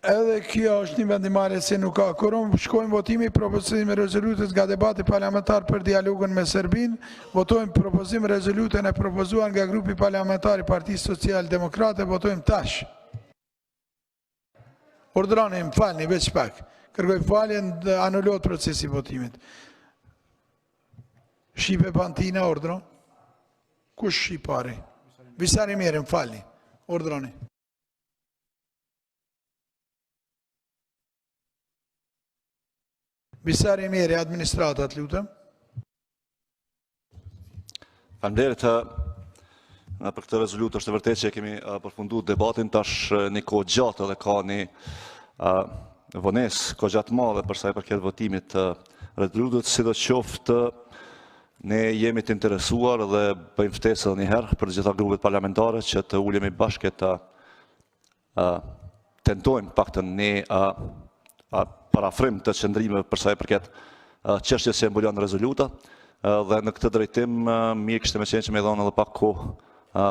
Edhe kjo është një vendimarrje se nuk ka quorum. Shkojmë votimi propozim rezolutës nga debati parlamentar për dialogun me Serbinë. Votojmë propozim rezolutën e propozuar nga grupi parlamentar i Partisë Social-Demokrate. Votojmë tash. Urdhroni, më falni, veç pak. Kërkoj faljen, anulohet procesi votimit. Shipe Pantina, ordro. Kush shqipari? Visari Mjeri, më falni. Urdhroni. Visari Mjeri, administratat, lutëm. Faleminderit. Për këtë rezolutë është e vërtetë që kemi përfunduar debatin, tash një kohë gjatë dhe ka një vonesë kohë gjatë madhe për sa i përket votimit të rezolutës, sidoqoftë ne jemi të interesuar dhe bëjmë ftesë edhe një herë për gjitha grupet parlamentare që të ulemi bashkë të tentojmë paktën një parafrim të qëndrimeve për sa i përket çështjes që mbulon rezoluta dhe në këtë drejtim mirë kishte më qenë që më dhonë edhe pak kohë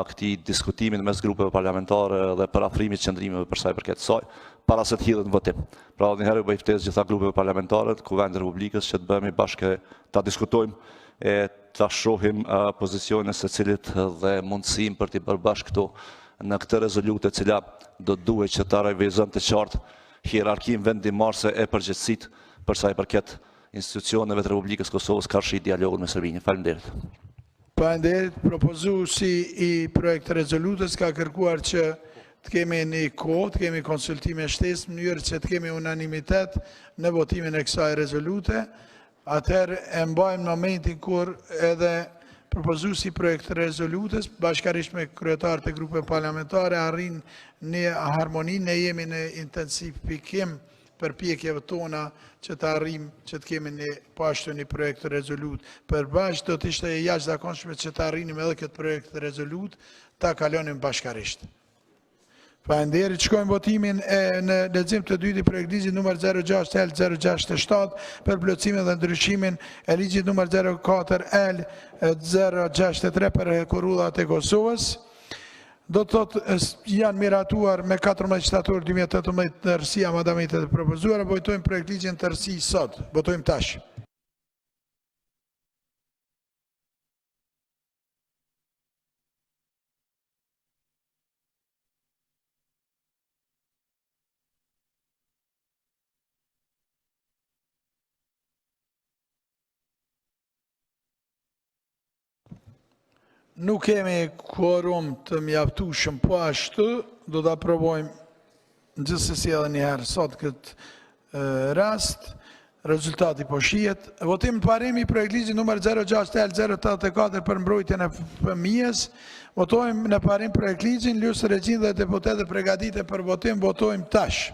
këtij diskutimin mes grupeve parlamentare dhe parafrimit të qëndrimeve për sa i përket saj para se të hidhet në votim. Pra edhe një herë bëj ftesë gjitha grupeve parlamentare të Kuvendit të Republikës që të bëhemi bashkë ta diskutojmë e ta shohim pozicionin e secilit dhe mundësinë për të bërë bashkë këtu në këtë rezolutë e cila do duhet që ta revizojmë të qartë hierarkinë vendimarrëse e përgjegjësitë për sa i përket institucioneve të Republikës Kosovës karshi dialogun me Serbinë. Faleminderit. Faleminderit. Propozuesi i projekt të rezolutës ka kërkuar që të kemi një kohë, të kemi konsultime shtesë, në mënyrë që të kemi unanimitet në votimin e kësaj rezolute. Atëherë e mbajmë momentin kur edhe propozuesi i projekt të rezolutës, bashkërisht me kryetarët e grupeve parlamentare, arrin një harmoni, ne jemi në intensifikim përpjekjeve tona që të arrim që të kemi një pashtu një projekt të rezolut. Përbashkë do të ishte e jashtëzakonshme që të arrinim edhe këtë projekt të rezolut, ta kalonim bashkarisht. Faleminderit, shkojmë votimin në lexim të dytë i projekt ligjit numër 06L067 për plotësimin dhe ndryshimin e ligjit numër 04L063 për kurullat e Kosovës. Do të thotë janë miratuar me 14 shtator 2018 tërësia madamitet e propozuara. Votojmë projekt ligjin tërësi sot. Votojmë tash. Nuk kemi quorum të mjaftueshëm, po ashtu do të aprovojmë gjithsesi edhe një herë sot këtë rast. Rezultati po shihet. Votim të parimi projekt ligji numër 06L084 për mbrojtjen e fëmijës. Votojmë në parim projekt ligjin, lusë regjin dhe deputetët përgatiten për votim, votojmë tash.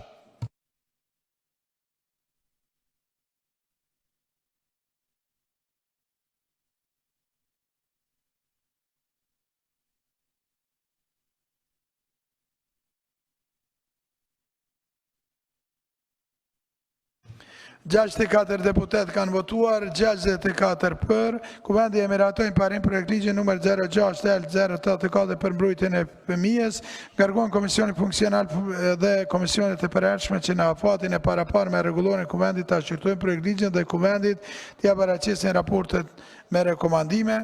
Gjashtë e 4 deputet kanë votuar, 64 për. Kuvendi e miratojnë parim projekt ligji numër 06L084 për mbrojtjen e fëmijës. Ngarkon Komisioni Funksional dhe Komisionet e përhershme që në afatin e parapar me rregullorin e Kuvendit ta shqyrtojnë projekt ligjin dhe Kuvendit t'ia paraqesin raportet me rekomandime.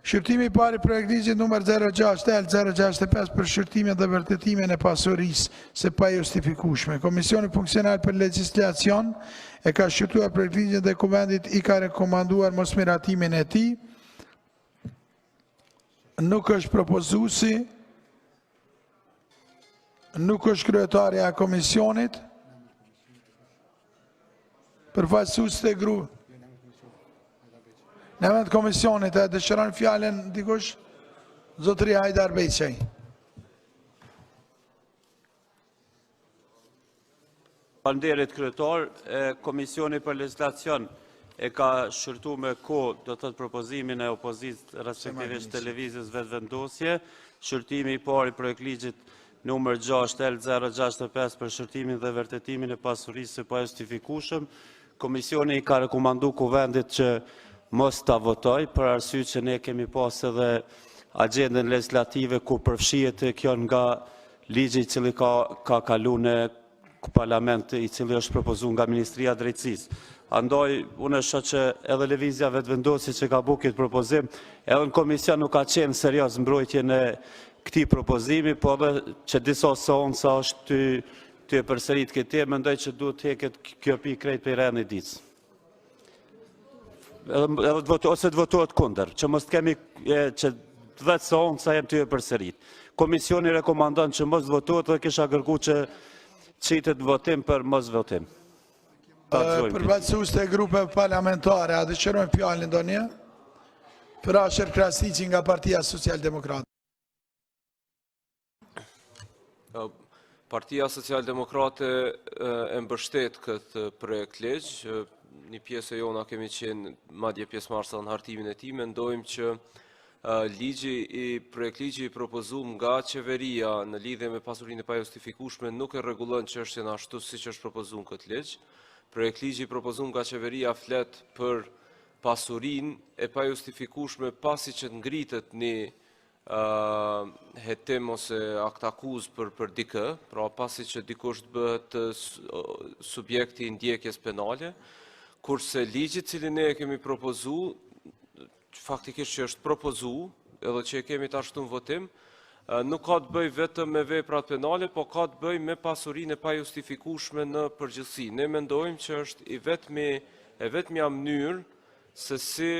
Shqyrtimi i parë i projekt ligjit numër 06L065 për shqyrtimin dhe vërtetimin e pasurisë së pajustifikueshme. Komisioni Funksional për Legjislacion e ka shqyrtuar projekt ligjin dhe Kuvendit i ka rekomanduar mosmiratimin e tij. Nuk është propozuesi, nuk është kryetaria e komisionit, përfaqësues të grupit. Në vend komisionit e dëshiron fjalën dikush? Zotëria Hajdar Bejçaj. Faleminderit kryetar, Komisioni për Legjislacion e ka shqyrtuar me kohë do të thotë propozimin e opozitës respektivisht televizës vetëvendosje. Shqyrtimi i parë i projekt ligjit numër 6L065 për shqyrtimin dhe vërtetimin e pasurisë së pajustifikueshëm. Komisioni i ka rekomanduar Kuvendit që mos ta votoj, për arsye që ne kemi pas edhe agjendën legislative ku përfshihet kjo nga ligji i cili ka kaluar në parlament i cili është propozuar nga Ministria e Drejtësisë. Andaj, unë shoh që edhe lëvizja vetëvendosje që ka bërë këtë propozim, edhe në komision nuk ka qenë serioz mbrojtjen e këtij propozimi, po edhe që disa seanca është ty e përsërit këtë temë, mendoj që duhet të heket kjo pikë krejt për rreth një ditës. Ose të votohet kundër, që mos kemi që 10 seanca janë ty e përsërit. Komisioni rekomandon që mos votohet dhe kisha kërkuar që qitet votim për mos votim. Përfaqësues të grupeve parlamentare, a dëshirojnë fjalën ndonjë? Frashër Krasniqi nga Partia Social-Demokrate. Partia Social-Demokrate e mbështet këtë projekt ligj. Një pjesë e jona kemi qenë madje pjesëmarrësa në hartimin e tij, mendojmë që projekt ligji i propozuar nga qeveria në lidhje me pasurinë e pajustifikueshme nuk e rregullon çështjen ashtu siç është propozuar këtë ligj. Projekt ligji i propozuar nga qeveria flet për pasurinë e pajustifikueshme pasi që ngritet një hetim ose akt akuz për dikë, pra pasi që dikush të bëhet subjekti i ndjekjes penale, kurse ligji i cilin ne e kemi propozuar, faktikisht që është propozuar, edhe që e kemi tashtu në votim, nuk ka të bëj vetëm me veprat penale, po ka të bëj me pasurinë e pajustifikueshme në përgjithësi. Ne mendojmë që është e vetmja mënyrë se si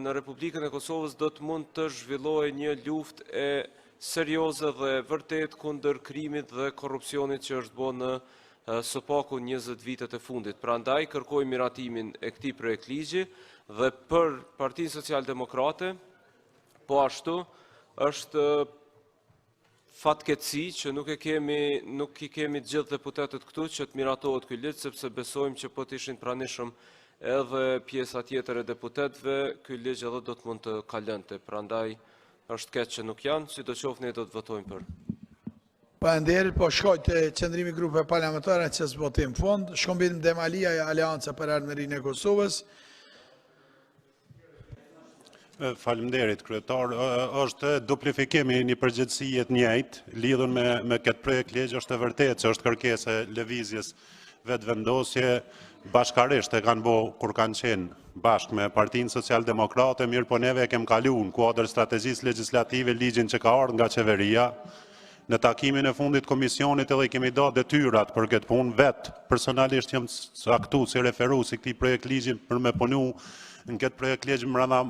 në Republikën e Kosovës do të mund të zhvillohej një luftë e serioze dhe vërtet kundër krimit dhe korrupsionit që është bërë në së paku 20 vitet e fundit. Prandaj kërkojmë miratimin e këtij projekt ligji dhe për Partinë Social-Demokrate, po ashtu është fatkeqësi që nuk i kemi gjithë deputetët këtu që të miratohet ky ligj, sepse besojmë që po të ishin pranishëm edhe pjesa tjetër e deputetëve, ky ligj edhe do të mund të kalonte. Prandaj është keq që nuk janë, sidoqoftë ne do të votojmë për. Faleminderit, po shkoj te qendrimi i grupeve parlamentare që votim fond. Shkombim Demalia e Aleanca për Ardhmërinë e Kosovës. Faleminderit, kryetar. Është duplifikimi një përgjegjësie të njëjtë lidhur me këtë projekt ligj, është e vërtetë që është kërkesë e lëvizjes vetëvendosje, bashkarisht e kanë bërë kur kanë qenë bashkë me Partinë Social-Demokrate, mirë po neve e kem kaluar në kuadër strategjisë legjislative ligjin që ka ardhur nga qeveria. Në takimin e fundit komisionit edhe kemi dhënë detyrat për këtë punë, vetë personalisht jam saktuar si referues i këtij projekt ligji për me punu në këtë projekt ligj mbrana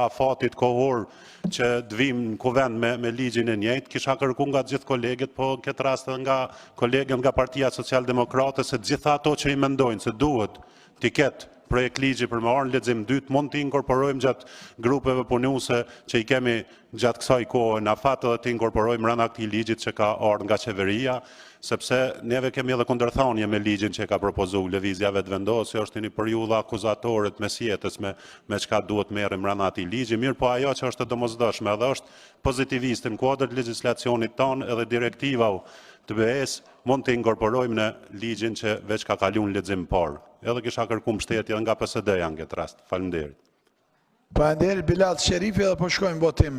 afatit kohor që të vim në kuvend me ligjin e njëjtë. Kisha kërkuar nga të gjithë kolegët, po në këtë rast edhe nga kolegët nga Partia Social-Demokrate, se të gjitha ato që i mendojnë se duhet t'i ketë projekt ligji për me marrë në lexim dytë mund të inkorporojmë gjatë grupeve punuese që i kemi gjatë kësaj kohe në afat edhe të inkorporojmë brenda këtij ligjit që ka ardhur nga qeveria, sepse neve kemi edhe kundërthënie me ligjin që ka propozuar lëvizja vetëvendosje, është një periudhë akuzatore të mesjetës me çka duhet merrem brenda atij ligji, mirë po ajo që është e domosdoshme edhe është pozitiviste në kuadër të legjislacionit tonë edhe direktiva të BE-s mund të inkorporojmë në ligjin që veç ka kaluar në lexim parë. Edhe kisha kërkuar mbështetje nga PSD-ja në këtë rast. Faleminderit. Faleminderit Bilal Sherifi dhe po shkojmë votim.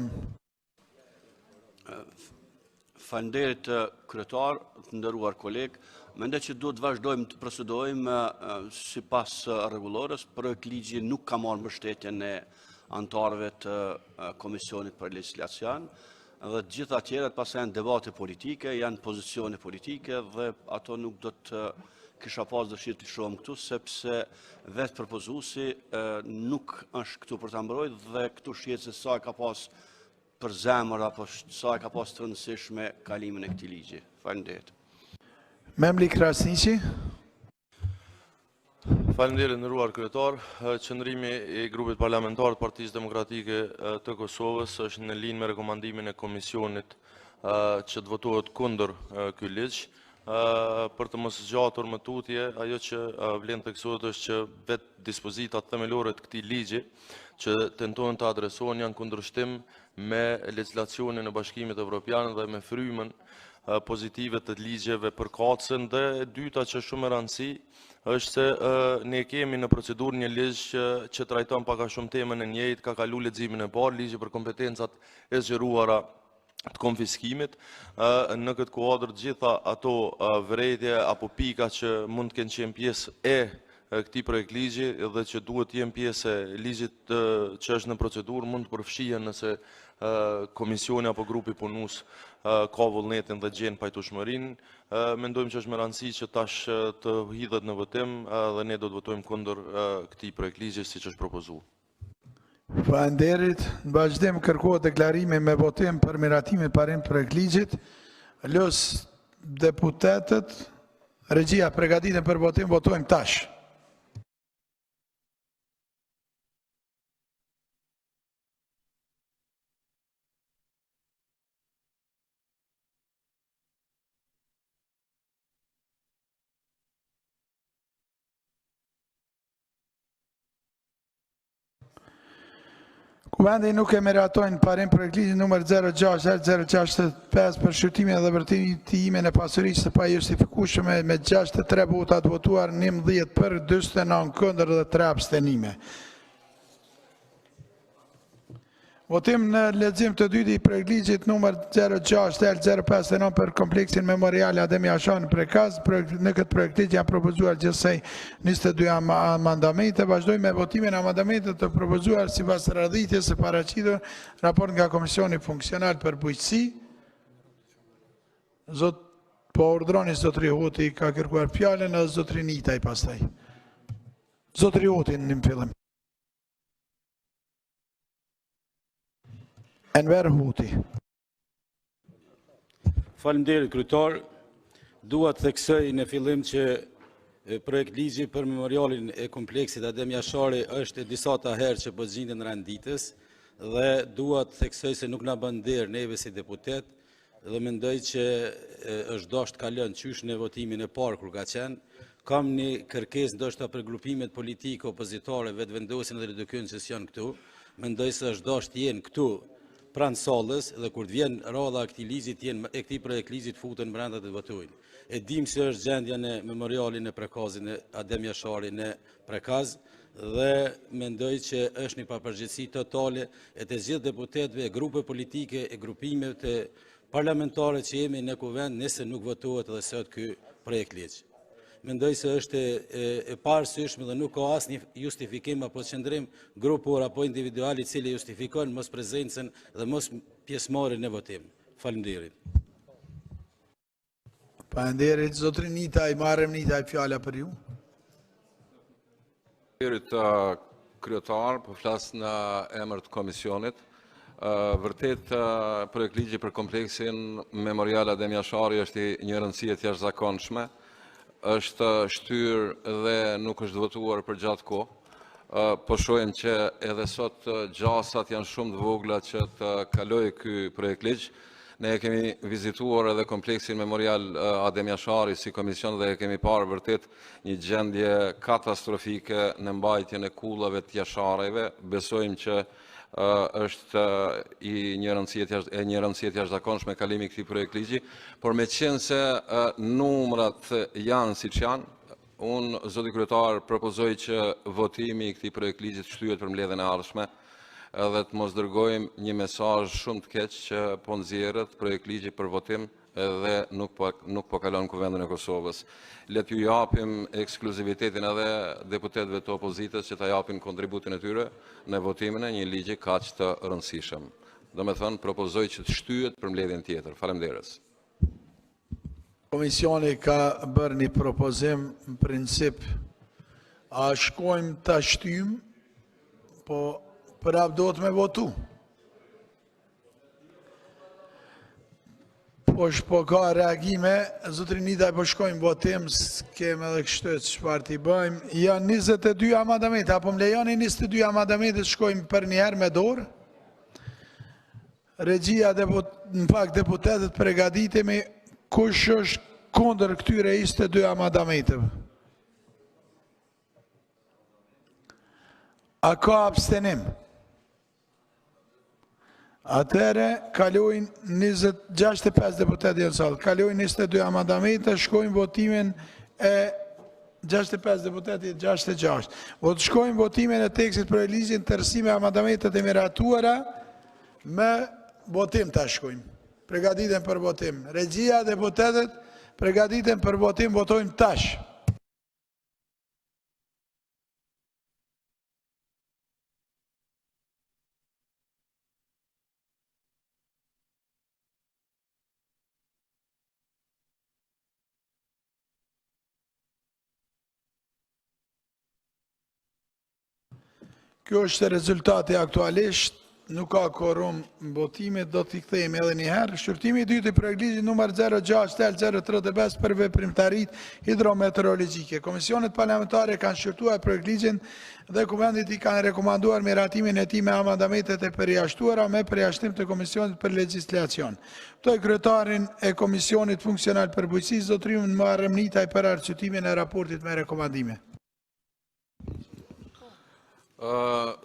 Faleminderit kryetar, të nderuar koleg. Mendoj që duhet të vazhdojmë të procedojmë sipas rregullores. Projekt ligji nuk ka marrë mbështetjen e anëtarëve të Komisionit për Legjislacion dhe të gjitha tjerat pastaj janë debate politike, janë pozicione politike dhe ato nuk do të kisha pas dëshirë të shohim këtu, sepse vetë propozuesi nuk është këtu për ta mbrojtur dhe këtu shihet se sa ka pas për zemër apo sa ka pas të rëndësishme kalimin e këtij ligji. Faleminderit. Memli Krasniqi. Faleminderit nderuar kryetar. Qëndrimi i grupit parlamentar të Partisë Demokratike të Kosovës është në linjë me rekomandimin e komisionit që të votohet kundër ky ligj. Për të mos zgjatur më tutje, ajo që vlen të theksohet është që vetë dispozitat themelore të këtij ligji që tentojnë të adresohen janë kundërshtim me legjislacionin e Bashkimit Evropian dhe me frymën pozitive të ligjeve përkatëse, dhe e dyta që shumë e rëndësishme është se ne kemi në procedurë një ligj që trajton pak a shumë temën e njëjtë, ka kaluar leximin e parë, ligji për kompetencat e zgjeruara të konfiskimit. Në këtë kuadër gjitha ato vërejtje apo pika që mund të kenë qenë pjesë e këtij projekt ligji dhe që duhet të jenë pjesë e ligjit që është në procedurë mund të përfshihen nëse komisioni apo grupi punues ka vullnetin dhe gjen pajtueshmërinë. Mendojmë që është me rëndësi që tash të hidhet në votim dhe ne do të votojmë kundër këtij projekt ligji siç është propozuar. Faleminderit. Në vazhdim kërkohet deklarimi me votim për miratimin parim projekt ligjit. Los deputetët, regjia përgatiten për votim, votojmë tash. Kuvendi nuk e miratojnë parim projekt ligji numër 06/065 për shqyrtimin dhe vërtetimin e pasurisë së pajustifikueshme me 63 vota të votuar, 11 për, 49 kundër dhe 3 abstenime. Votim në lexim të dytë i projekt ligjit numër 06/059 për kompleksin memorial Adem Jashari Prekaz. Në këtë projekt ligj janë propozuar gjithsej 22 amandamente. Vazhdojmë me votimin e amandamentet të propozuar sipas radhitjes së paraqitur raport nga Komisioni Funksional për Bujqësi. Po urdhroni zotri Hoti ka kërkuar fjalën dhe zotri Nitaj pastaj. Zotri Hoti në fillim. Enver Huti. Faleminderit kryetar. Dua të theksoj në fillim që projekt ligji për memorialin e kompleksit Adem Jashari është disa ta herë që po zgjidhet në renditës dhe dua të theksoj se nuk na bën nder neve si deputet dhe mendoj që është dashur të kalon qysh në votimin e parë kur ka qenë. Kam një kërkesë ndoshta për grupimet politike opozitare vetvendosin dhe redukojnë sesion këtu. Mendoj se është dashur të jenë këtu pranë sallës dhe kur të vjen rradha e këtij projekt ligji të futen brenda të votojnë. E dim se është gjendja në memorialin e Prekazit në Adem Jashari në Prekaz dhe mendoj që është një papërgjegjësi totale e të gjithë deputetëve, grupe politike e grupimeve të parlamentare që jemi në kuvend nëse nuk votohet edhe sot ky projekt ligj. Mendoj se është e parësyeshme dhe nuk ka asnjë justifikim apo qëndrim grupor apo individual i cili justifikon mos prezencën dhe mos pjesëmarrjen në votim. Faleminderit. Faleminderit, zotri Nitaj, marrëm Nitaj fjala për ju. Faleminderit kryetar, po flas në emër të komisionit. Vërtet projekt ligji për kompleksin memorial Adem Jashari është një rëndësie të jashtëzakonshme. Është shtyr dhe nuk është votuar për gjatë kohë. Po shohim që edhe sot gjasat janë shumë të vogla që të kalojë ky projekt ligj. Ne kemi vizituar edhe kompleksin memorial Adem Jashari si komision dhe kemi parë vërtet një gjendje katastrofike në mbajtjen e kullave të Jashareve. Besojmë që është një rëndësie të jashtëzakonshme kalimi i këtij projekt ligji, por meqense se numrat janë siç janë, unë, zoti kryetar, propozoj që votimi i këtij projekt ligji të shtyhet për mbledhjen e ardhshme edhe të mos dërgojmë një mesazh shumë të keq që po nxjerrët projekt ligji për votim edhe nuk po kalon kuvendin e Kosovës. Le t'ju japim ekskluzivitetin edhe deputetëve të opozitës që ta japin kontributin e tyre në votimin e një ligji kaq të rëndësishëm. Domethënë, propozoj që të shtyhet për mbledhjen tjetër. Faleminderit. Komisioni ka bërë një propozim në princip. A shkojmë ta shtyjmë, po prap do të me votu. Po ka reagime, zotri Nitaj, po shkojmë votim, s'keme edhe kështu çfarë t'i bëjmë. Janë 22 amandamente, apo më lejoni 22 amandamente shkojmë për një herë me dorë. Regjia, në fakt deputetët përgatitemi, kush është kundër këtyre 22 amendamenteve? A ka abstenim? Atëre, kalojnë 65 deputetë janë sallë, kalojnë 22 amandamente, shkojnë votimin e 65 deputetë 66. Shkojnë votimin e tekstit për ligjin tërësi me amandamentet e miratuara me votim ta shkojnë. Përgatiten për votim. Regjia, deputetët, përgatiten për votim, votojmë tash. Kjo është rezultati aktualisht, nuk ka korum në votimit, do t'i kthejmë edhe njëherë. Shqyrtimi i dytë i projektligjit numër 06-035 për veprimtarit hidrometeorologjike. Komisionet parlamentare kanë shqyrtuar projektligjin dhe kuvendit i kanë rekomanduar miratimin e tij me amendamentet e përjashtuara me përjashtim të Komisionit për Legjislacion. Ftoj kryetarin e Komisionit Funksional për Bujqësi, zotrin Muharrem Nitaj për arsyetimin e raportit me rekomandime.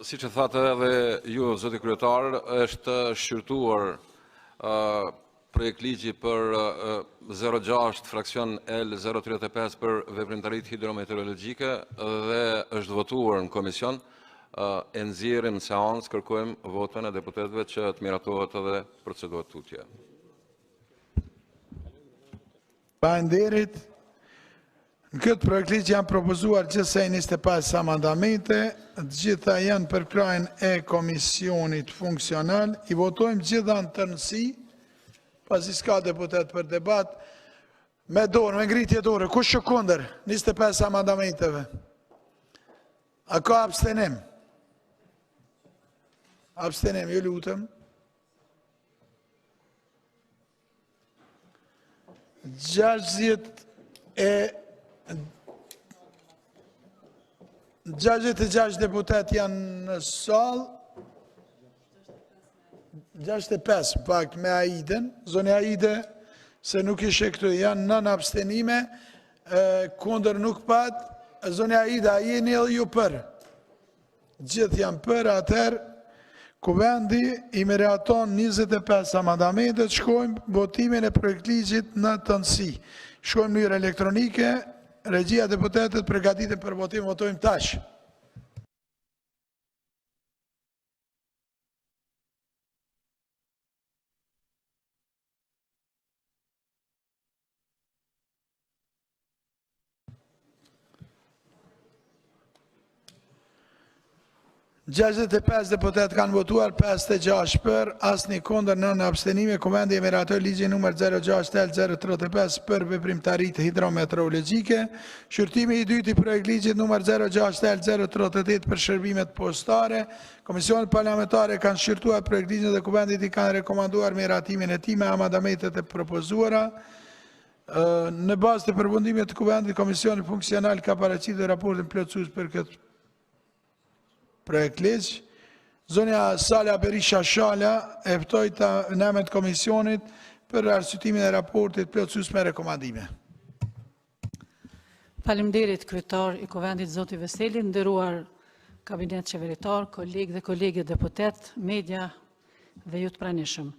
Si që thatë edhe ju, zoti kryetar, është shqyrtuar projekt ligji për 06 fraksion L035 për veprimtarit hidrometeorologjike dhe është votuar në komision. E nxjerrim në seancë, kërkojmë votën e deputetëve që të miratohet edhe procedohet tutje. Faleminderit. Në këtë projekt ligj janë propozuar gjithsej 25 amendamente, të gjitha janë për krajnë e komisionit funksional, i votojmë gjitha në tërësi, pasi s'ka deputet për debat, me dorë, me ngritje dorë, kush është kundër 25 amendamenteve? A ka abstenim? Abstenim, ju lutëm. 66 deputet janë në salë, 65 pakt me Aiden, zoni Aide, se nuk ishe këtu, janë nën abstenime, kundër nuk pat, zoni Aide, a jeni edhe ju për? Gjithë janë për, atër, kuvendi i miraton 25 amendamentet, shkojmë votimin e projektligjit në tënësi. Shkojmë në njërë elektronike, regjia deputetet përgatitin për votim, votojmë tash. Gjashtëdhjetë e 5 deputet kanë votuar, 56 për, asnjë kundër, 9 abstenime. Kuvendi e miratoi ligjin numër 06-035 për veprimtaritë hidrometeorologjike. Shqyrtimi i dytë i projektligjit numër 06-038 për shërbimet postare. Komisionet parlamentare kanë shqyrtuar projektligjin dhe kuvendit i kanë rekomanduar miratimin e tij me amendamentet e propozuara. Në bazë të përfundimit të kuvendit, Komisioni Funksional ka paraqitur raportin plotësues për këtë projekt ligj. Zonja Sala Berisha Shala e ftoi në emër të komisionit për arsyetimin e raportit plotësues me rekomandime. Faleminderit kryetar i kuvendit zoti Veseli, nderuar kabinet qeveritar, kolegë dhe kolege deputet, media dhe ju të pranishëm.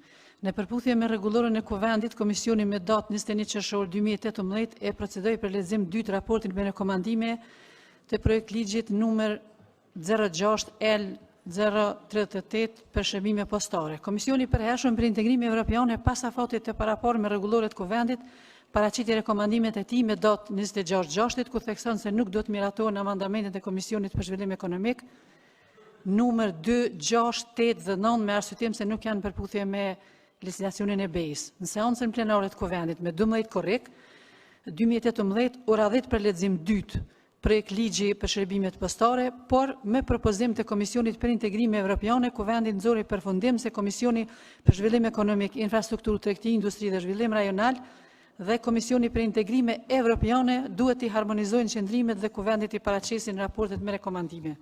Në përputhje me rregulloren e kuvendit, komisioni me datë 21 qershor 2018 e procedoi për lexim dytë raportin me rekomandime të projekt ligjit numër 06L038 për shërbime postare. Komisioni i përhershëm për integrimin evropian pas afatit të paraporë me rregulloret kuvendit paraqiti rekomandimet e tij me datë 26/6, ku thekson se nuk do të miratohen amendamentet e Komisionit për Zhvillim Ekonomik numër 2, 6, 8 dhe 9 me arsyetim se nuk janë përputhje me legjislacionin e BE-s. Në seancën plenare të kuvendit me 12 korrik 2018 u radhit për lexim dytë projekt ligji për shërbimet postare, por me propozim të Komisionit për Integrime Evropiane, kuvendit nxori përfundim se Komisioni për Zhvillim Ekonomik, Infrastrukturë, Tregti, Industri dhe Zhvillim Rajonal dhe Komisioni për Integrime Evropiane duhet të harmonizojnë qëndrimet dhe kuvendit i paraqesin raportet me rekomandime.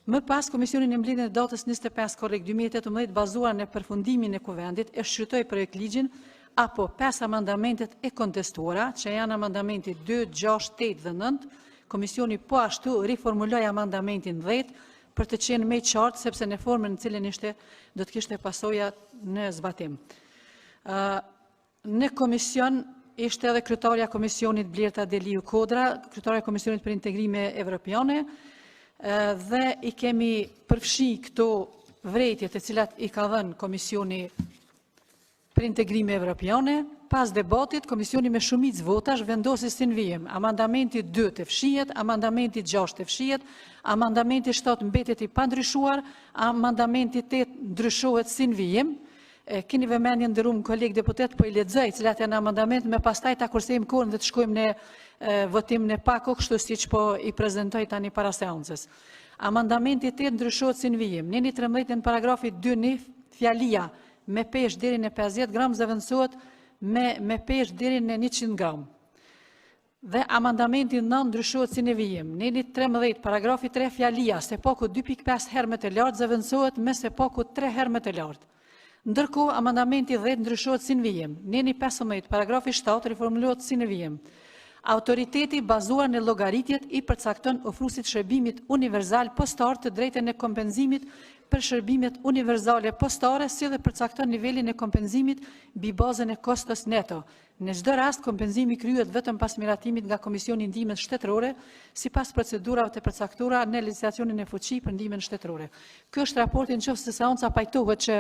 Më pas, Komisioni në mbledhjen e datës 25 korrik 2018 bazuar në përfundimin e kuvendit e shqyrtoi projekt ligjin apo 5 amendamentet e kontestuara, që janë amendamenti 2, 6, 8 dhe 9. Komisioni po ashtu riformuloi amendamentin 10 për të qenë më i qartë, sepse në formën në cilën ishte do të kishte pasoja në zbatim. Në komision ishte edhe kryetaria Komisionit Blerta Deliu Kodra, kryetaria Komisionit për Integrime Evropiane, dhe i kemi përfshi këto vrejtje të cilat i ka dhënë Komisioni për integrime evropiane. Pas debatit, komisioni me shumicë votash vendosi si në vijem. Amandamenti 2 të fshihet, amandamenti 6 të fshihet, amandamenti 7 mbetet i pandryshuar, amandamenti 8 ndryshohet si në vijem. Keni vëmendjen nderuar kolegë deputet, po i lexoj cilat janë amandament, me pastaj ta kursejmë kohën dhe të shkojmë në votim në pako, kështu siç po i prezantoj tani para seancës. Amandamenti 8 ndryshohet si në vijim. Në 13 në paragrafit 2 fjalia me peshë deri në 50 gram zëvendësohet me peshë deri në 100 gram. Dhe amandamenti 9 ndryshohet si në vijim. Në 13 paragrafi 3 fjalia se paku 2.5 herë më të lartë zëvendësohet me se paku 3 herë më të lartë. Ndërkohë, amandamenti 10 ndryshohet si në vijim. Në 15 paragrafi 7 riformulohet si në vijim. Autoriteti bazuar në llogaritjet i përcakton ofruesit shërbimit universal postar të drejtën e kompenzimit për shërbimet universale postare, si dhe përcakton nivelin e kompenzimit mbi bazën e kostos neto. Në çdo rast, kompenzimi kryhet vetëm pas miratimit nga Komisioni i Ndihmës Shtetërore, sipas procedurave të përcaktuara në legjislacionin e fuqi për ndihmën shtetërore. Ky është raporti nëse seanca pajtohet që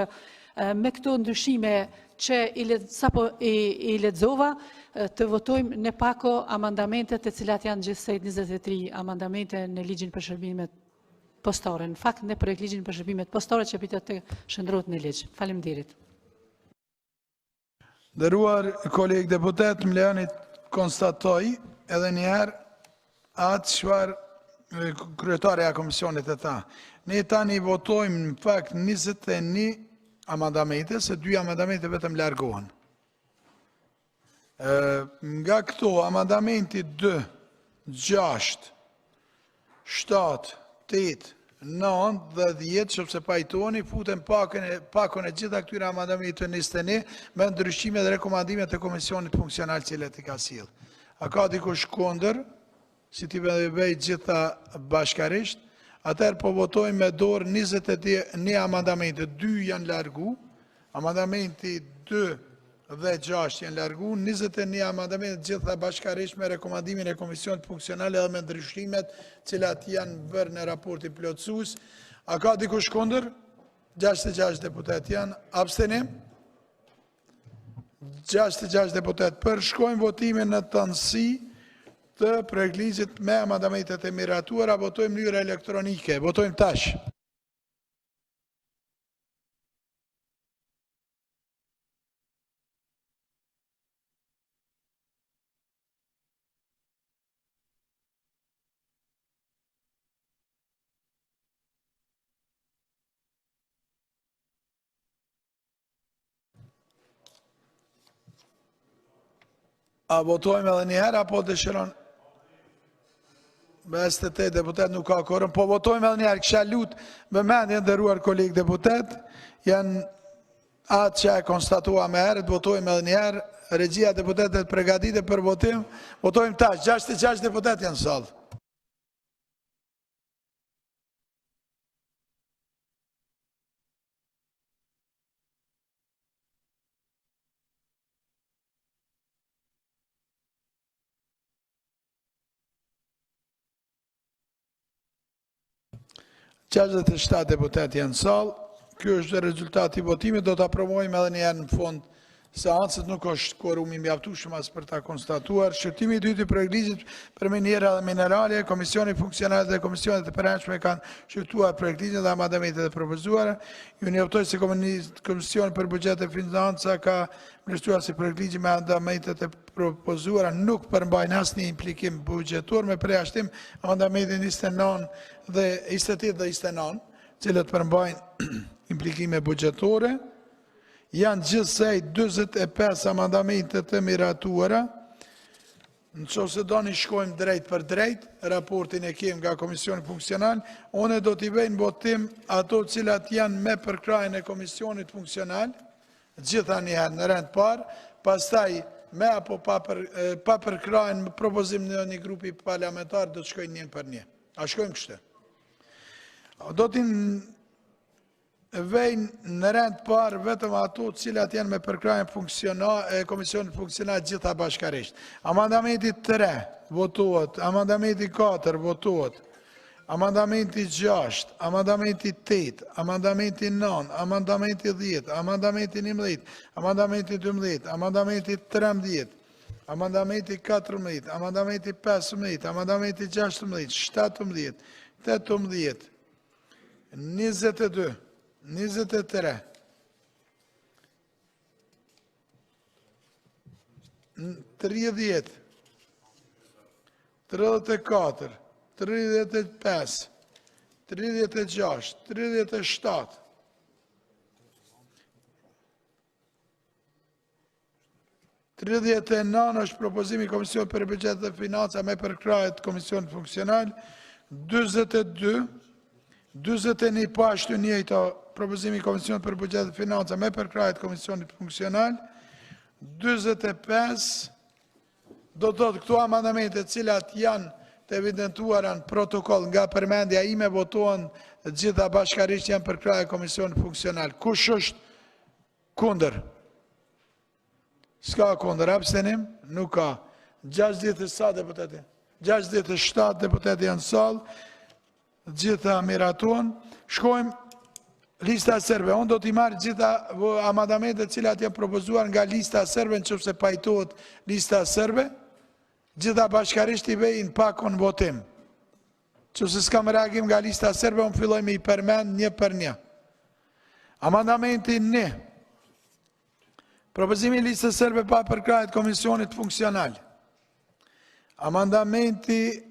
me këto ndryshime që sapo i lexova, të votojmë në pako amandamentet të cilat janë gjithsej 23 amandamente në ligjin për shërbimet postare. Në fakt, në projekt ligjin për shërbimet postare që pritet të shndrohet në ligj. Faleminderit. Nderuar kolegë deputet, më lejoni konstatoj edhe një herë atë çfarë kryetaria e komisionit e tha. Ne tani votojmë në fakt 21 amandamente, se 2 amandamente vetëm largohen. Nga këto, amandamenti 2, 6, 7, 8, 9 dhe 10, që pajtoni, futen pakon e gjitha këtyre amandamentit të 21 me ndryshime dhe rekomandimet të Komisionit Funksional cilet i ka sjellë. A ka dikush kundër, si t'i bëj gjitha bashkarisht, atëherë po votojmë me dorë 21 amandamente, 2 janë largu, amandamenti 2 dhe 6 janë largu, 21 amandamente gjitha bashkarisht me rekomandimin e Komisionit Funksional edhe me ndryshimet cilat janë bërë në raportin plotësues. A ka dikush kundër? 66 deputet janë. Abstenim? 66 deputet për. Shkojmë votimin në tënësi të projektligjit me amandamentet e miratuara, votojmë në mënyrë elektronike. Votojmë tash. A votojmë edhe një herë, apo dëshiron? Me STT deputet nuk ka korën, po votojmë edhe një herë, kisha lutë vëmendje nderuar kolegë deputet, janë atë që e konstatua me herët, votojmë edhe një herë, regjia deputetet përgatite për votim, votojmë tash, 66 deputet janë sallë. Qashtet e 7 deputet janë salë, kjo është rezultati votimit, do të aprovojmë edhe një në fond seancët, nuk është korumi mjaftueshëm as për ta konstatuar. Shqyrtimi i dytë i projektligjit për minera dhe minerale, Komisioni Funksional dhe Komisionet e përhershme kanë shqyrtuar projektligjin dhe amandamentet e propozuara. Ju njoftoj se Komisioni për Buxhet e Financa ka vlerësuar se projektligji me amandamentet e propozuara nuk përmbajnë asnjë implikim buxhetor me përjashtim amandamentin 29 dhe 28 dhe 29, cilët përmbajnë implikime buxhetore. Janë gjithsej 45 amandamentet të miratuara. Nëse do një shkojmë drejt për drejt, raportin e kem nga Komisioni Funksional, one do t'i vejnë votim ato cilat janë me përkrajnë e Komisionit Funksional, gjitha njëherë në rend parë, pastaj me apo pa përkrajnë më propozim në një grupi parlamentar, do të shkojnë njën për një. A shkojmë kështë? Do t'i vejnë në rend parë vetëm ato cilat janë me përkrajnë Komisionit Funksional gjitha bashkarisht. Amandamenti 3 votohet, amandamenti 4 votohet, amandamenti 6, amandamenti 8, amandamenti 9, amandamenti 10, amandamenti 11, amandamenti 12, amandamenti 13, amandamenti 14, amandamenti 15, amandamenti 16, 17, 18, 22, 23, 30, 34, 35, 36, 37, 39 është propozimi i Komisionit për Buxhet dhe Financa me përkrajet Komisionit Funksional, 42, 41 po ashtu njëjta propozimi i Komisionit për Buxhet dhe Financa me përkrajet Komisionit Funksional, 45, do të thotë këto amandamente cilat janë të evidentuara në protokoll nga përmendja ime votohen gjitha bashkarisht janë përkraje Komisionit Funksional. Kush është kundër? S'ka kundër, abstenim? Nuk ka. 67 deputeti. 67 deputeti janë sallë, gjitha miraton. Shkojmë lista serbe. Unë do t'i marrë gjitha amandamentet cilat janë propozuar nga lista serbe, në qëfëse pajtohet lista serbe, gjitha bashkarisht i vejnë pakon votim. Qëfëse s'kam reagim nga lista serbe, unë filloj me i përmend një për një. Amandamenti 1. Propozimi listës serbe pa përkrajet Komisionit Funksional. Amandamenti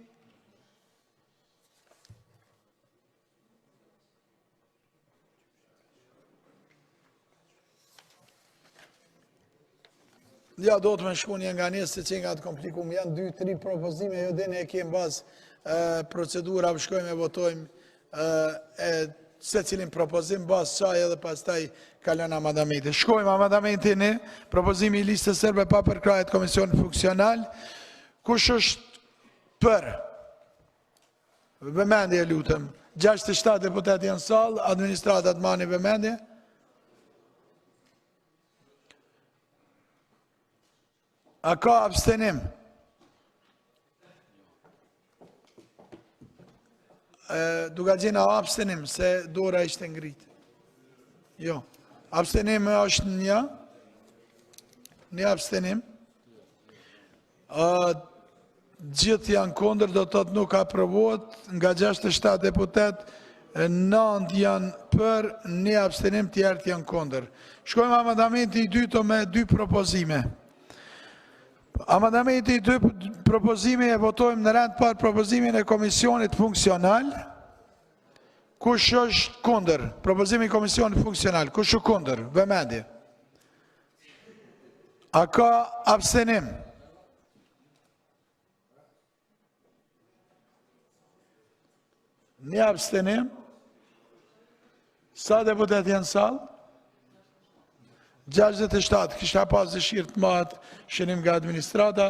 ja, do të me shku një nga njësë se që nga të komplikum. Janë 2-3 propozime, jo dhe ne kemë bazë procedura, shkojmë e votojmë se cilin propozim, bazë qaj edhe pas taj kalon amandamenti. Shkojmë amandamenti në propozimi i listës serbe pa përkrajet Komisionit Funksional. Kush është për? Vëmendje lutëm. 67 deputet janë salë, administratat mani vëmendje. A ka abstenim? Duka gjena abstenim, se dora ishte ngritë. Jo. Abstenim është një abstenim. Gjithë janë kondër, do të thotë nuk aprovohet, nga 67 deputet, 9 janë për, një abstenim, tjertë janë kondër. Shkojmë amandamenti i dyto me 2 propozime. Amandamenti i 2 propozime e votojmë në rend par propozimin e Komisionit Funksional. Kush është kundër? Propozimi i Komisionit Funksional. Kush është kundër? Vëmendje. A ka abstenim? Një abstenim. Sa deputet janë salë? 67, kishta pas dëshirë të matë shënim nga administrata,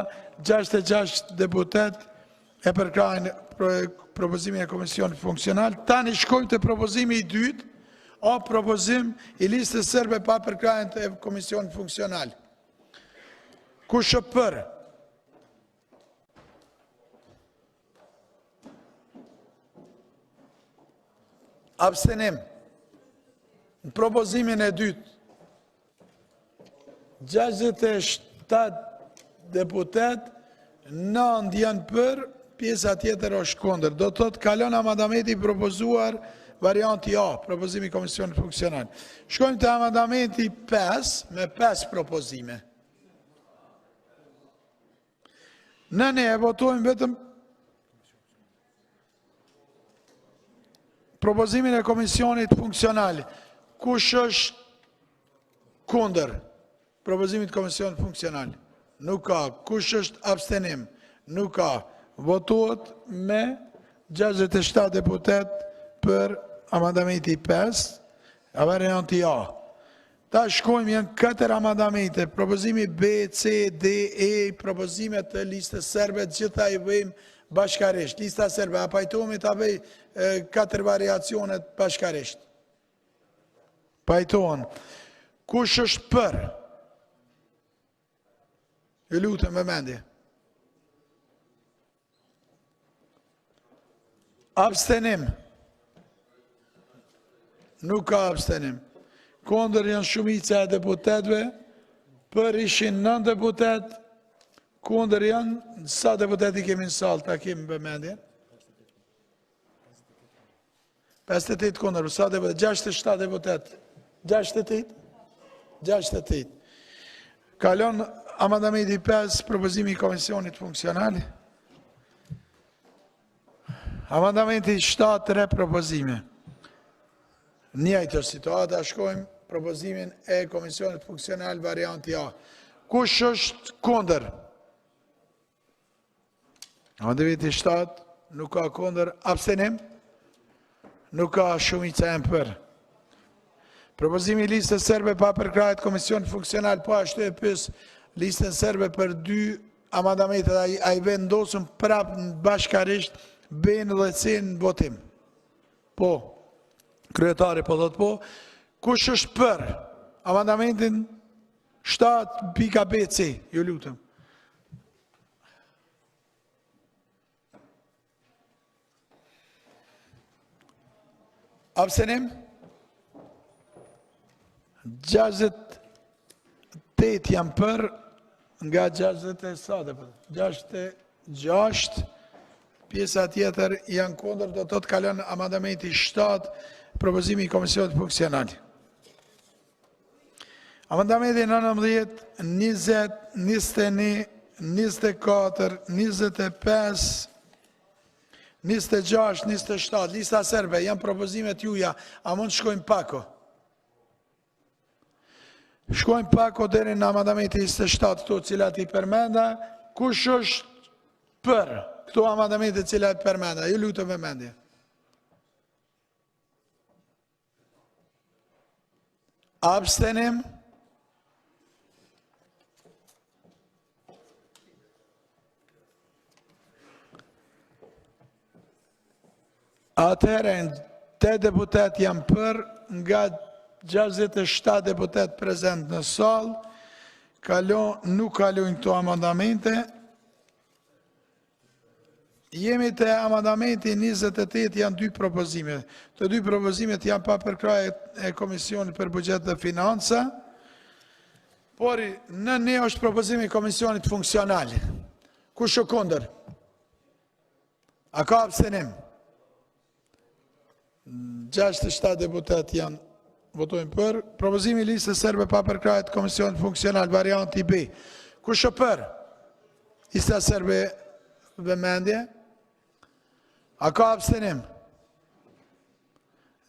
66 deputet e përkrajnë propozimin e Komisionit Funksional. Tani shkojmë të propozimi i dytë, o propozim i listës serbe pa përkrajnë të Komisionit Funksional. Kush është për? Abstenim. Në propozimin e dytë, 67 deputet, 9 janë për, pjesa tjetër është kondër. Do të thotë kalon amandamenti propozuar varianti A, propozimi Komisionit Funksional. Shkojmë të amandamenti 5, me 5 propozime. Ne e votojmë vetëm propozimin e Komisionit Funksional. Kush është kondër? Propozimit Komisionit Funksional. Nuk ka. Kush është abstenim? Nuk ka. Votuot me 67 deputet për amandamenti 5, varianti A. Ta shkojmë janë 4 amandamente, propozimi B, C, D, E, propozimet të listës serbe, gjitha i vëjmë bashkarisht. Lista serbe, a pajtohemi të avej 4 variacionet bashkarisht. Pajtohen. Kush është për? E lutëm me mendje. Abstenim. Nuk ka abstenim. Kondër janë shumica e deputetëve, për ishin 9 deputet, kondër janë, sa deputeti kemi në salë, ta kemi vëmendje? 58 kondër, sa deputet? 67 deputet. 68? 68. Kalon amandamenti 5, propozimi i Komisionit Funksional. Amandamenti 7, 3 propozime. Njëjtër situata, shkojmë propozimin e Komisionit Funksional varianti A. Kush është kondër? Amandamenti 7, nuk ka kondër. Abstenim? Nuk ka shumica e për. Propozimi i listës serbe pa përkrahjet Komisionit Funksional, po ashtu e pyes listën serbe për 2 amandamentet, a i vendosën prapë bashkarisht B-n dhe C-n votim. Po. Kryetari po thot po. Kush është për amandamentin 7.BC? Ju lutem. Abstenim? 68 janë për, nga 66, pjesa tjetër janë kondër, do të kalon amandamenti 7, propozimi i Komisionit Funksional. Amandamenti 19, 20, 21, 24, 25, 26, 27, lista serbe, janë propozimet juja, a mund shkojmë pako? Shkojmë pako deri në amandamenti 27, këto cilat i përmenda, kush është për këto amandamenti cilat i përmenda? Ju lutem vëmendje. Abstenim? Atëherë, 8 deputet janë për, nga 67 deputet prezent në salë, nuk kalojnë këto amandamente. Jemi të amandamenti 28, janë 2 propozime. Të 2 propozimet janë pa përkrahjet e Komisionit për Buxhet dhe Financa, por në ne është propozimi i Komisionit Funksional. Kush është kundër? A ka abstenim? 67 deputet janë votojnë për. Propozimi i listës serbe pa përkrahjet Komisionit Funksional, varianti B. Kush është për? Lista serbe vëmendje. A ka abstenim?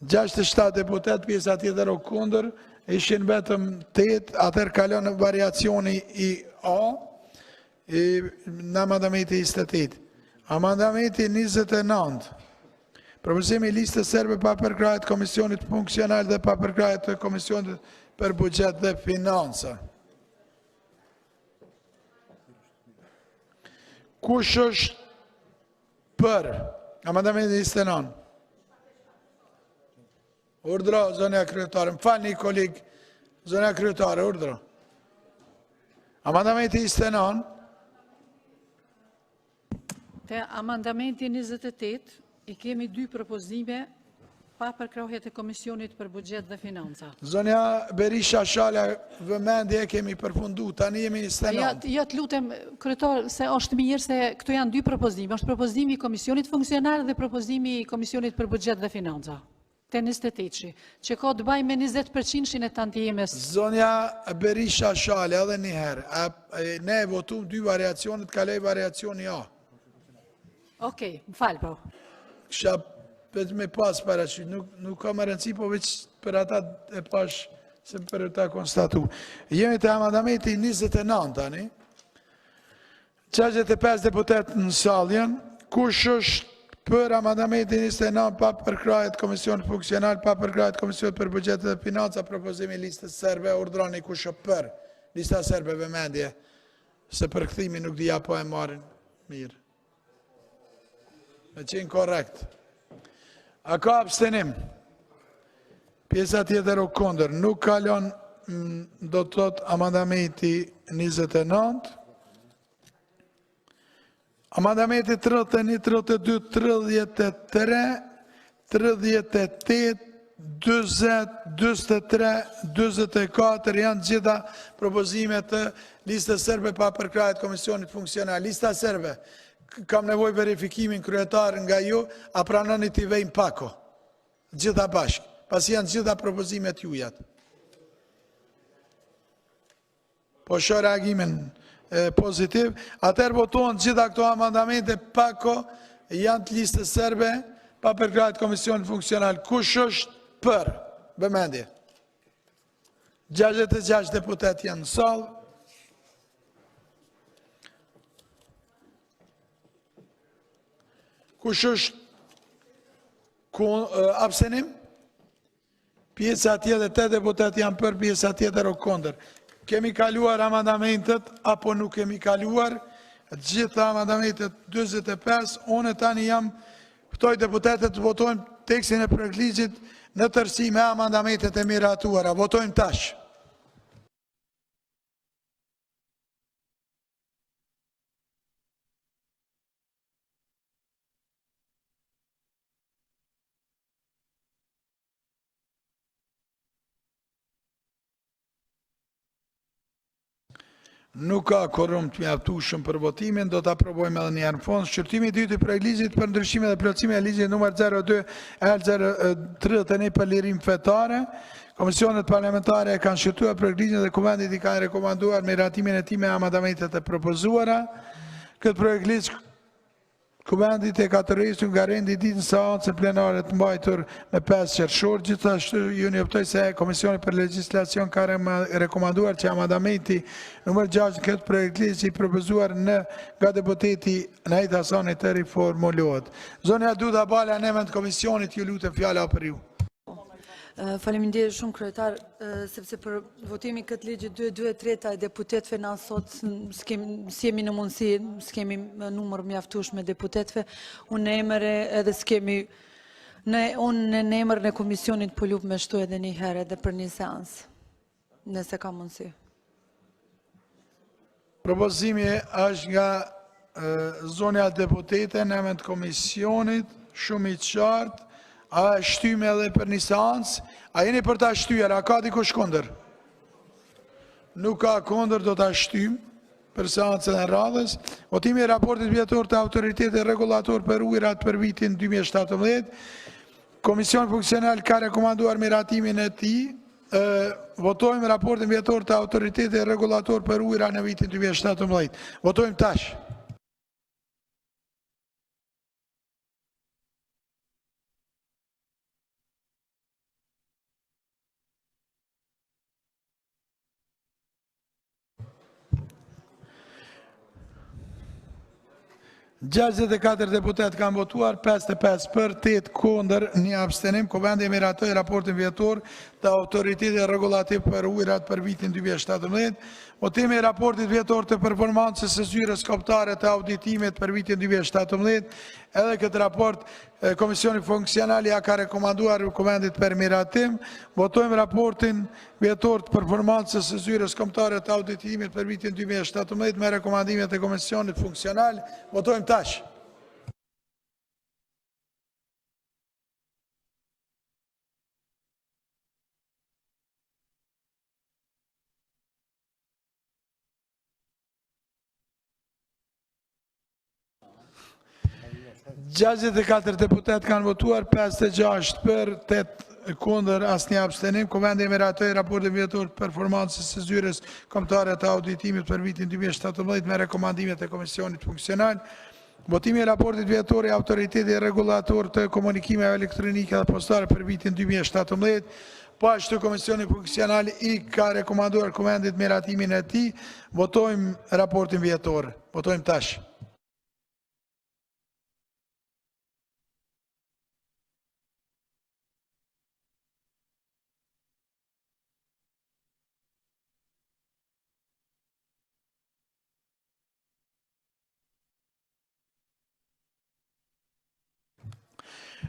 67 deputet, pjesa tjetër o kundër, ishin vetëm 8, atër kalon variacioni i A, në amandamenti 28. Amandamenti 29. Propozimi i listës serbe pa përkrahjet Komisionit Funksional dhe pa përkrahjet të Komisionit për Buxhet dhe Financa. Kush është për amandamentin 29? Urdhra, zonja kryetare. Më falni koleg, zonja kryetare, urdhra. Amandamenti 29. Te amandamenti 28, i kemi 2 propozime pa përkrahjet e Komisionit për Buxhet dhe Financa. Zonja Berisha Shala, vëmendje kemi përfundu, tani jemi 29. Ja të lutem, kryetar, se është mirë se këto janë 2 propozime. Është propozimi i Komisionit Funksional dhe propozimi i Komisionit për Buxhet dhe Financa. Te 28, që ka të baj me 20% e tantiemës. Zonja Berisha Shala, edhe njëherë, ne votum 2 variacionet, kalej variacioni A. Okej, më falë, po. Kësha për me pas paraci, nuk ka më rëndësi, po veç për ata e pash se për ta konstatu. Jemi të amandamenti 29, tani. 65 deputet në saljen, kush është për amandamenti 29, pa përkrahjet Komisionit Funksional, pa përkrahjet Komisionit për Buxhet dhe Financa, propozimi listës serbe, urdhroni kush është për. Lista serbe vëmendje, se për këthimi nuk dhja po e marin mirë. Me qenë korekt. A ka abstenim? Pjesa tjetër o kondër. Nuk kalon do të thot amandamenti 29. Amandamenti 31, 32, 33, 38, 20, 23, 24 janë gjitha propozime të listës serbe pa përkrahjet Komisionit Funksional. Lista serbe, kam nevoj verifikimin kryetar nga ju, a pranoni t'i vejmë pako, gjitha bashkë, pas janë gjitha propozimet jujat. Po shë reagimin pozitiv, atër votohen gjitha këto amandamente pako janë të listës serbe pa përkrahjet Komisionit Funksional. Kush është për? Vëmendje. 66 deputet janë në salë. Kush është abstenim? Pjesa tjetër, 8 deputet janë për, pjesa tjetër o kondër. Kemi kaluar amandamentet, apo nuk kemi kaluar, gjitha amandamentet 25, unë tani jam këtoj deputetet të votojnë tekstin e projektligjit në tërësi me amandamentet e miratuara. Votojnë tash. Nuk ka korum të mjaftueshëm për votimin, do të aprobojmë edhe një herë në fond. Shqyrtimi i dytë i projektligjit për ndryshime dhe plotësime e ligjit numër 02/031 për lirim fetare. Komisionet parlamentare kanë shqyrtuar projektligjin dhe kuvendit i kanë rekomanduar miratimin e tij me amandamentet e propozuara. Këtë projektligj kuvendit e ka të rrisur nga rendi ditën seancën plenare të mbajtur me 5 qershor. Gjithashtu ju njëftoj se Komisioni për Legjislacion ka rekomanduar që amandamenti numër 6 këtë projektligj i propozuar nga deputeti Nahit Hasani të riformulohet. Zonja Duda Bala, në emër të Komisionit, ju lutem fjala për ju. Faleminderit shumë kryetar, sepse për votimin këtë ligjit 2/3 e deputetëve na sot s'kemi në mundësi, s'kemi numër mjaftueshëm me deputetëve. Unë në emër edhe s'kemi unë në emër në komisionit po lup me shtu edhe një herë edhe për një seansë, nëse ka mundësi. Propozimi është nga zonja deputete në emër të komisionit, shumë i qartë. A shtyme edhe për një seancë? A jeni për ta shtyjer? A ka dikush kondër? Nuk ka kondër, do ta shtymë për seancën e radhës. Votimi i raportit vjetor të autoritetit rregullator për ujërat për vitin 2017. Komisioni Funksional ka rekomanduar miratimin e tij. Votojmë raportin vjetor të autoritetit rregullator për ujërat në vitin 2017. Votojmë tash. Gjashtë e 4 deputet kanë votuar, 55 për, 8 kundër, 1 abstenim. Kuvendi e miratoi raportin vjetor të autoritetit rregullativ për ujërat për vitin 2017. Votimi i raportit vjetor të performancës së zyrës kombëtare të auditimit për vitin 2017. Edhe këtë raport Komisioni Funksional ja ka rekomanduar Kuvendit për miratim. Votojmë raportin vjetor të performancës së zyrës kombëtare të auditimit për vitin 2017 me rekomandimet e Komisionit Funksional. Votojmë tash. Gjashtë e 4 deputet kanë votuar, 56 për, 8 kundër, asnjë abstenim. Kuvendi e miratoi raportin vjetor të performancës së zyrës kombëtare të auditimit për vitin 2017 me rekomandimet e Komisionit Funksional. Votimi i raportit vjetor i autoritetit rregullator të komunikimeve elektronike dhe postare për vitin 2017. Po ashtu Komisioni Funksional i ka rekomanduar Kuvendit miratimin e tij. Votojmë raportin vjetor. Votojmë tash.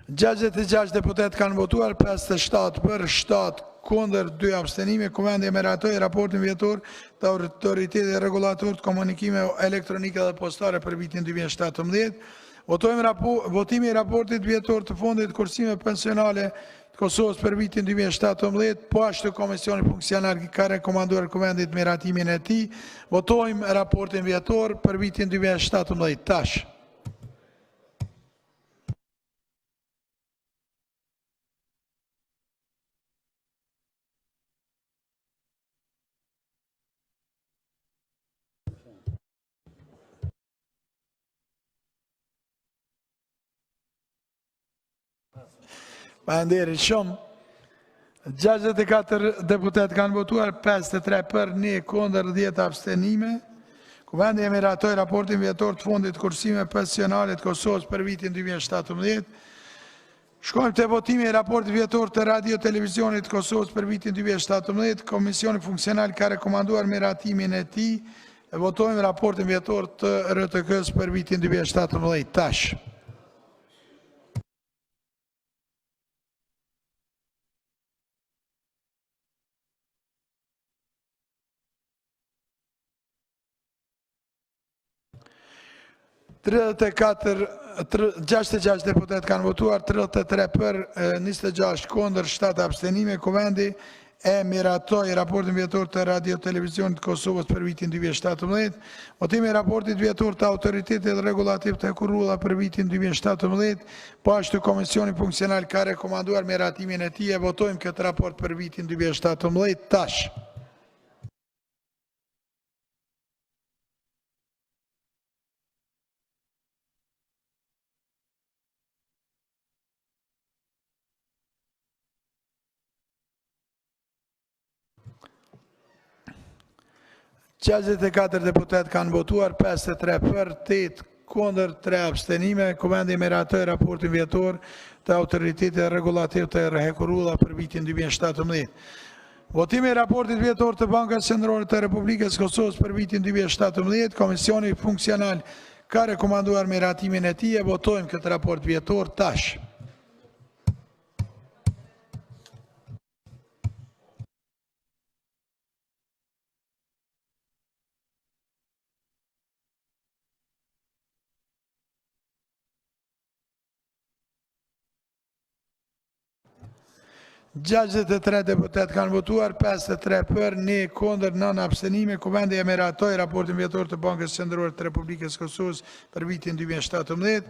Gjashtë e 6 deputet kanë votuar, 57 për, 7 kundër 2 abstenime. Kuvendi e meratoi raportin vjetor të Autoritetit Rregullator të Komunikimeve Elektronike dhe Postare për vitin 2017. Votimi i raportit vjetor të Fondit Kursime Pensionale të Kosovës për vitin 2017, po ashtu Komisioni Funksional ka rekomanduar Kuvendit miratimin e tij. Votojmë raportin vjetor për vitin 2017 tash. Faleminderit shumë. 64 deputet kanë votuar, 53 për, 1 kundër, 10 abstenime. Kuvendi e miratoi raportin vjetor të Fondit Kursime Pensionale të Kosovës për vitin 2017. Shkojmë te votimi i raportit vjetor të Radio Televizionit të Kosovës për vitin 2017. Komisioni Funksional ka rekomanduar miratimin e tij. Votojmë raportin vjetor të RTK-s për vitin 2017 tash. Të 66 deputet kanë votuar, 33 për, 26 kundër, 7 abstenime. Kuvendi e miratoi raportin vjetor të Radio Televizionit të Kosovës për vitin 2017. Votimi i raportit vjetor të Autoritetit Rregullativ të Kurrulla për vitin 2017, po ashtu Komisioni Funksional ka rekomanduar miratimin e tij. Votojmë këtë raport për vitin 2017 tash. Gjashtëdhjetë deputet kanë votuar, 53 për, 8 kundër, 3 abstenime. Kuvendi miratoi raportin vjetor të Autoritetit Rregullativ të Kurrulla për vitin 2017. Votimi i raportit vjetor të Bankës Qendrore të Republikës Kosovës për vitin 2017, Komisioni Funksional ka rekomanduar miratimin e tij. Votojmë këtë raport vjetor tash. Gjashtëdhjetë e tre deputet kanë votuar, 53 për, 1 kundër, 9 abstenime. Kuvendi e miratoi raportin vjetor të Bankës Qendrore të Republikës Kosovës për vitin 2017.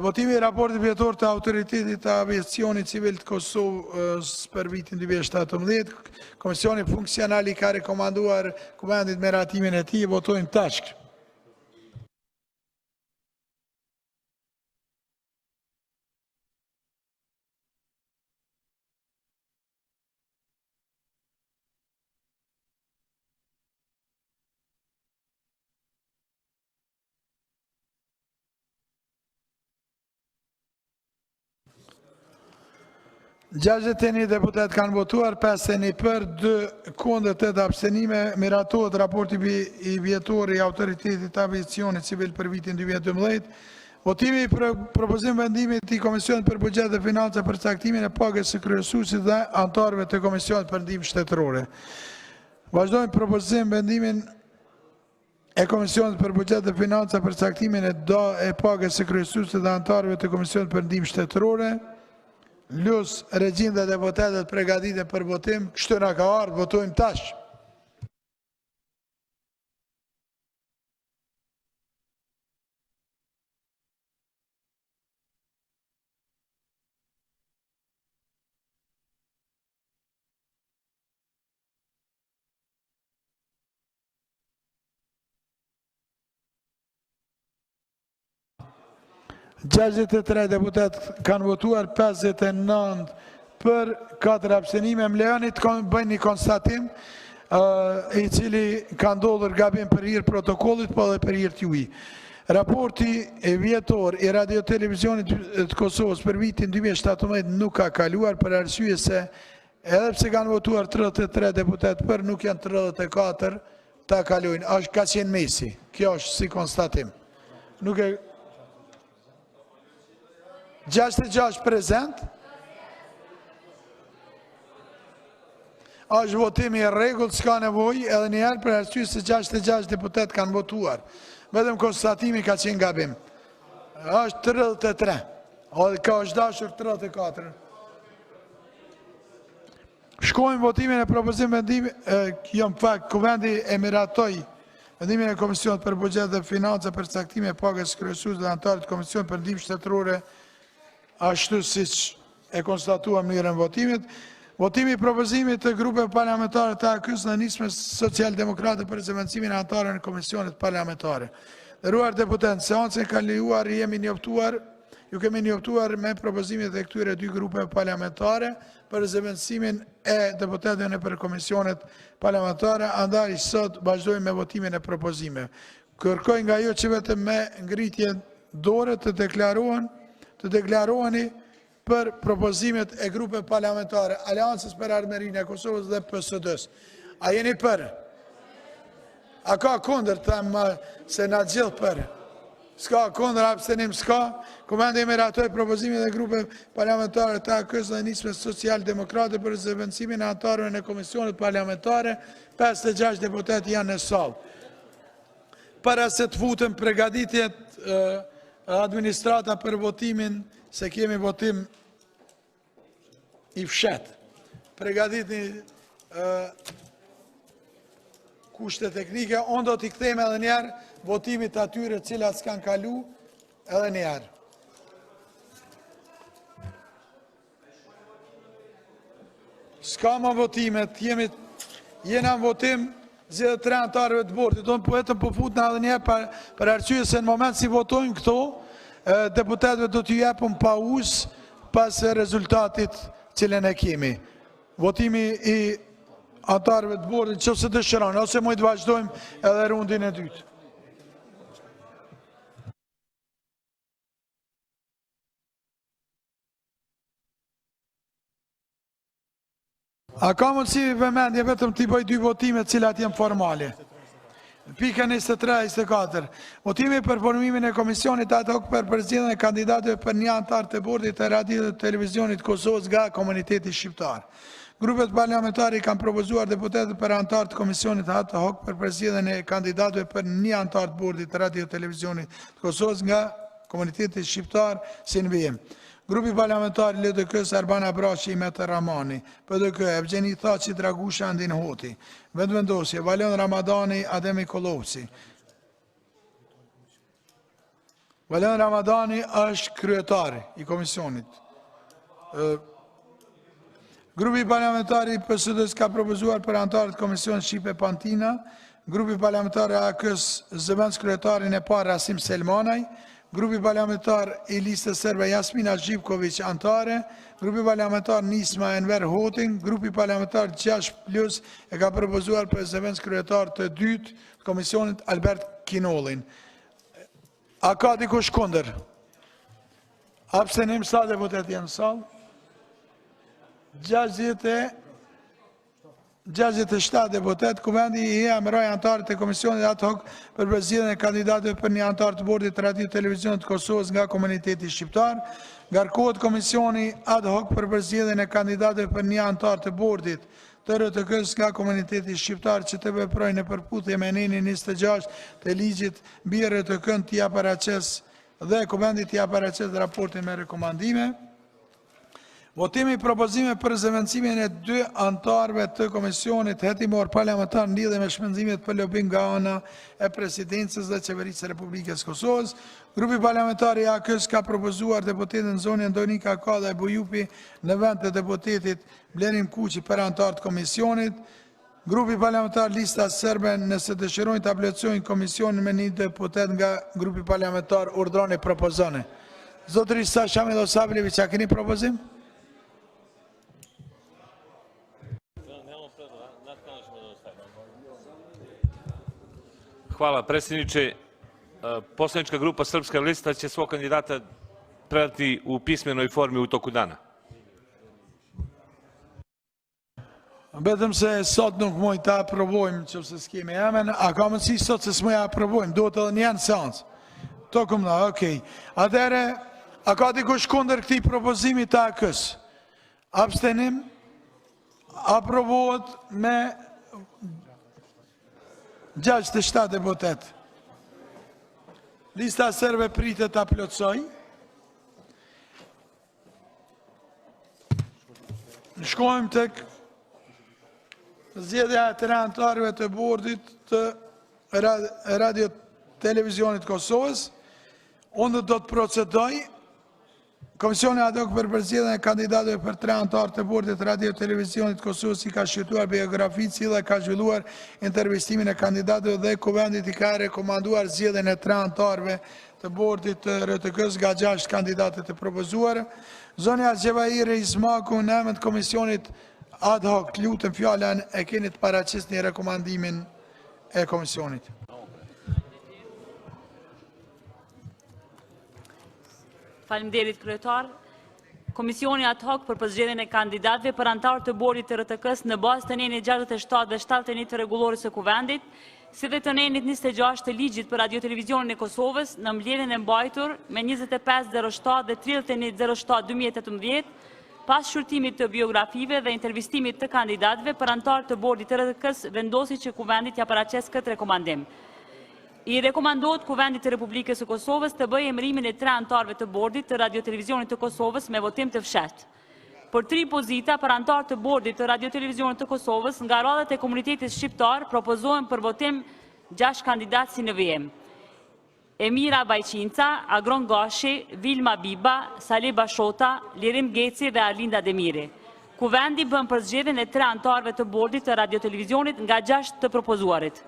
Votimi i raportit vjetor të Autoritetit të Aviacionit Civil të Kosovës për vitin 2017. Komisioni Funksional i ka rekomanduar Kuvendit miratimin e tij. Votojmë tash. Gjashtëdhjetë e një deputet kanë votuar, 51 për, 2 kundër, 8 abstenime. Miratohet raporti i vjetor i Autoritetit të Aviacionit Civil për vitin 2012. Votimi i propozim vendimit i Komisionit për Buxhet dhe Financa për caktimin e pagës së kryesuesit dhe anëtarëve të Komisionit për Ndihmë Shtetërore. Vazhdojmë propozim vendimin e Komisionit për Buxhet dhe Financa për caktimin e pagës së kryesuesit dhe anëtarëve të Komisionit për Ndihmë Shtetërore. Lus, regjin dhe deputetet përgatiten për votim. Kështu na ka ardhur, votojmë tash. Gjashtëdhjetë e tre deputet kanë votuar, 59 për, 4 abstenime. Më lejoni të bëjnë një konstatim i cili ka ndodhur gabim për hir protokollit, po edhe për hir t'juaj. Raporti vjetor i Radio Televizionit të Kosovës për vitin 2017 nuk ka kaluar për arsye se edhe pse kanë votuar 33 deputet për, nuk janë 34 ta kalojnë. Ka qenë mesi. Kjo është si konstatim. Nuk e 66 prezent, është votimi i rregull, s'ka nevojë, edhe njëherë për arsye se 66 deputet kanë votuar. Vetëm konstatimi ka qenë gabim. Është 33, ka është dashur 34. Shkojmë votimin e propozim vendimi, kuvendi e miratoi vendimin e Komisionit për Buxhet dhe Financa për caktime e pagës kryesues dhe anëtarët të Komisionit për ndihmë shtetërore, ashtu siç e konstatuam në mënyrën e votimit. Votimi i propozimit të grupeve parlamentare të AK-s në nismë Social-Demokratë për zëvendësimin e anëtarëve në Komisionet parlamentare. Nderuar deputet, seancën e kaluar ju kemi njoftuar me propozimit e këtyre dy grupeve parlamentare për zëvendësimin e deputetëve në për komisionet parlamentare, andaj sot vazhdojmë me votimin e propozimeve. Kërkoj nga ju që vetëm me ngritje dore të deklaroheni për propozimet e grupe parlamentare, Aleancës për Ardmërinë e Kosovës dhe PSD-s. A jeni për? A ka kundër, them se na gjithë për? S'ka kundër, abstenim s'ka. Kuvendi e miratoi propozimin e grupe parlamentare të AK-s dhe nisme Social-Demokrate për zëvendësimin e anëtarëve në komisionet parlamentare, 56 deputet janë në sallë. Para se të futëm përgatitjet administrata për votimin, se kemi votim i fshet. Përgatitni kushte teknike, unë do t'i kthejmë edhe njerë votimit atyre cilat s'kan kalu edhe njerë. S'ka më votimet, jena në votim zjedhe 3 antarëve të bordit, do në poetën po futna edhe njerë për arsye se në moment si votojnë këto, deputetëve do t'ju jepëm pauzë pas rezultatit cilën e kemi. Votimi i antarëve të bordit që se dëshiron, ose mujtë vazhdojmë edhe rundin e dytë. A ka mundësi vëmendje vetëm t'i bëj 2 votime cilat jenë formale? Pika 23-24. Votimi për formimin e komisionit ad hoc për përzgjedhjen e kandidatëve për një antar të bordit të radio dhe televizionit Kosovës nga komuniteti shqiptar. Grupet parlamentare kanë propozuar deputetët për antar të komisionit ad hoc për përzgjedhjen e kandidatëve për një antar të bordit të radio dhe televizionit Kosovës nga komuniteti shqiptar si në vijim. Grupi parlamentar LDK-s Arban Abrashi i Metë Ramani, PDK Evgjeni Thaci Dragusha Andin Hoti, Vendvendosje Valion Ramadani Ademi Kolovci. Valion Ramadani është kryetari i komisionit. Grupi parlamentari PSD-s ka propozuar për antarët Komisionit Shqipe Pantina, grupi parlamentari AK-s zëvendës kryetarin e parë Rasim Selmanaj, grupi parlamentar i listës serbe Jasmina Zhivković antare, grupi parlamentar Nisma Enver Hoting, grupi parlamentar 6+ e ka propozuar për zëvendës kryetar të dytë komisionit Albert Kinollin. A ka dikush kundër? Abstenim, sa deputet janë në salë? 67 deputet, kuvendi i emëroi antarët e komisionit ad hoc për përzgjedhjen e kandidatëve për një antar të bordit të radio televizionit të Kosovës nga komuniteti shqiptar. Ngarkohet komisioni ad hoc për përzgjedhjen e kandidatëve për një antar të bordit të RTK-s nga komuniteti shqiptar që të veprojnë në përputhje me nenin 26 të ligjit mbi RTK-n t'i paraqes dhe kuvendi t'i paraqes raportin me rekomandime. Votimi i propozime për zëvendësimin e 2 antarëve të komisionit hetimor parlamentar në lidhje me shpenzimet për lobim nga ana e presidencës dhe qeverisë së Republikës Kosovës. Grupi parlamentar i AK-s ka propozuar deputetin zonën Donika Kalla e Bujupi në vend të deputetit Blerim Kuqi për antar të komisionit. Grupi parlamentar Lista Serbe, nëse dëshirojnë të plotësojnë komisionin me një deputet nga grupi parlamentar, urdhroni propozoni. Zotëri Sasha Milosavljević, a keni propozim? Hvala predsjedniče. Poslanička grupa Srpska lista će svog kandidata predati u pismenoj formi u toku dana. Betëm se sot nuk moj të aprovojmë që se s'kemi emen, a ka mënësi sot se s'moj aprovojmë, do të dhe njënë seancë. To këmë da, okej. Atere, a ka dikush kundër këti propozimi të AK-s? Abstenim? aprovohet me 67 deputet. Lista serbe pritet ta plotsoj. Shkojmë tek zgjedhja e të anëtarëve të bordit të Radio Televizionit Kosovës. Unë do të procedoj. Komisioni ad hoc për përzgjedhjen e kandidatëve për 3 anëtarë të bordit Radio Televizionit Kosovës i ka shqyrtuar biografitë dhe ka zhvilluar intervistimin e kandidatëve dhe kuvendit i ka rekomanduar zgjedhjen e 3 anëtarëve të bordit të RTK-s nga 6 kandidatët të propozuar. Zonja Gjevahiri Ismaku në emër të komisionit ad hoc, lutem fjalën e keni të paraqisni rekomandimin e komisionit. Faleminderit kryetar. Komisioni ad hoc për përzgjedhjen e kandidatëve për anëtar të bordit të RTK-s në bazë të nenit 67 dhe 71 të rregullores së kuvendit, si dhe të nenit 26 të ligjit për Radio Televizionin e Kosovës në mbledhjen e mbajtur me 2507 dhe 3107/2018, pas shqyrtimit të biografive dhe intervistimit të kandidatëve për anëtar të bordit të RTK-s, vendosi që kuvendit ja paraqes këtë rekomandim. I rekomandohet kuvendit të Republikës së Kosovës të bëjë emërimin e 3 anëtarëve të bordit të Radio Televizionit të Kosovës me votim të fshehtë. Për 3 pozita për anëtar të bordit të Radio Televizionit të Kosovës nga radhët e komunitetit shqiptar propozohen për votim 6 kandidatë si në vijim: Emira Bajqinca, Agron Gashi, Vilma Biba, Salih Bashota, Lirim Geci dhe Arlinda Demiri. Kuvendi bën përzgjedhjen e 3 anëtarëve të bordit të Radio Televizionit nga 6 të propozuarit.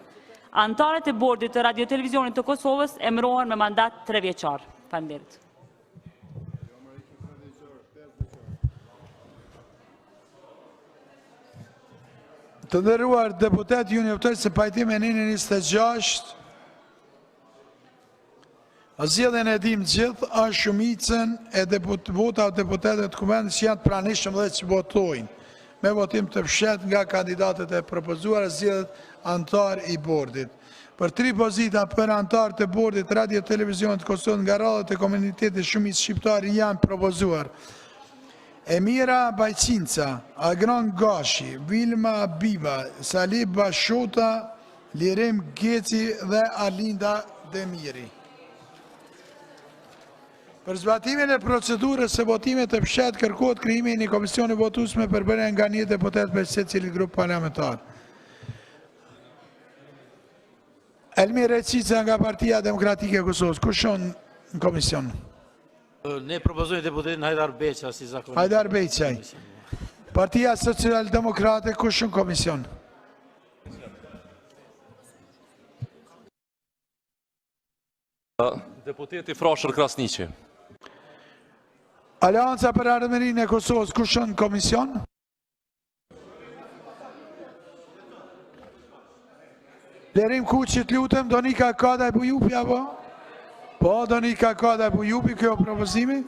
Anëtarët e bordit të Radio Televizionit të Kosovës emërohen me mandat 3 vjeçar. Faleminderit. Të nderuar deputet, ju njoftoj se pajtimi e nenit 26 zgjedhjen e dim gjithë është shumicën e vota të deputetëve të kuvendit që janë të pranishëm dhe që votojnë. Me votim të fshehtë nga kandidatët e propozuar zgjedhet anëtar i bordit. Për 3 pozita për anëtar të bordit Radio Televizionit Kosovës nga radhët e komunitetit shumicë shqiptar janë propozuar: Emira Bajqinca, Agron Gashi, Vilma Biba, Salih Bashota, Lirim Geci dhe Arlinda Demiri. Për zbatimin e procedurës së votimit të fshehtë kërkohet krijimi i një komisioni votues me përbërje nga 1 deputet për secili grup parlamentar. Elmir Cica nga Partia Demokratike e Kosovës, kush është në komision? Ne propozojmë deputetin Hajdar Beqa si zakonisht. Hajdar Beqaj. Partia Social-Demokrate, kush në komision? Deputeti Frashër Krasniqi. Aleanca për Ardhmërinë e Kosovës, kush në komision? Lerim Kuqit, lutem, Donika Kadaj Bujupi, apo? Po, Donika Kadaj Bujupi, kjo propozimi?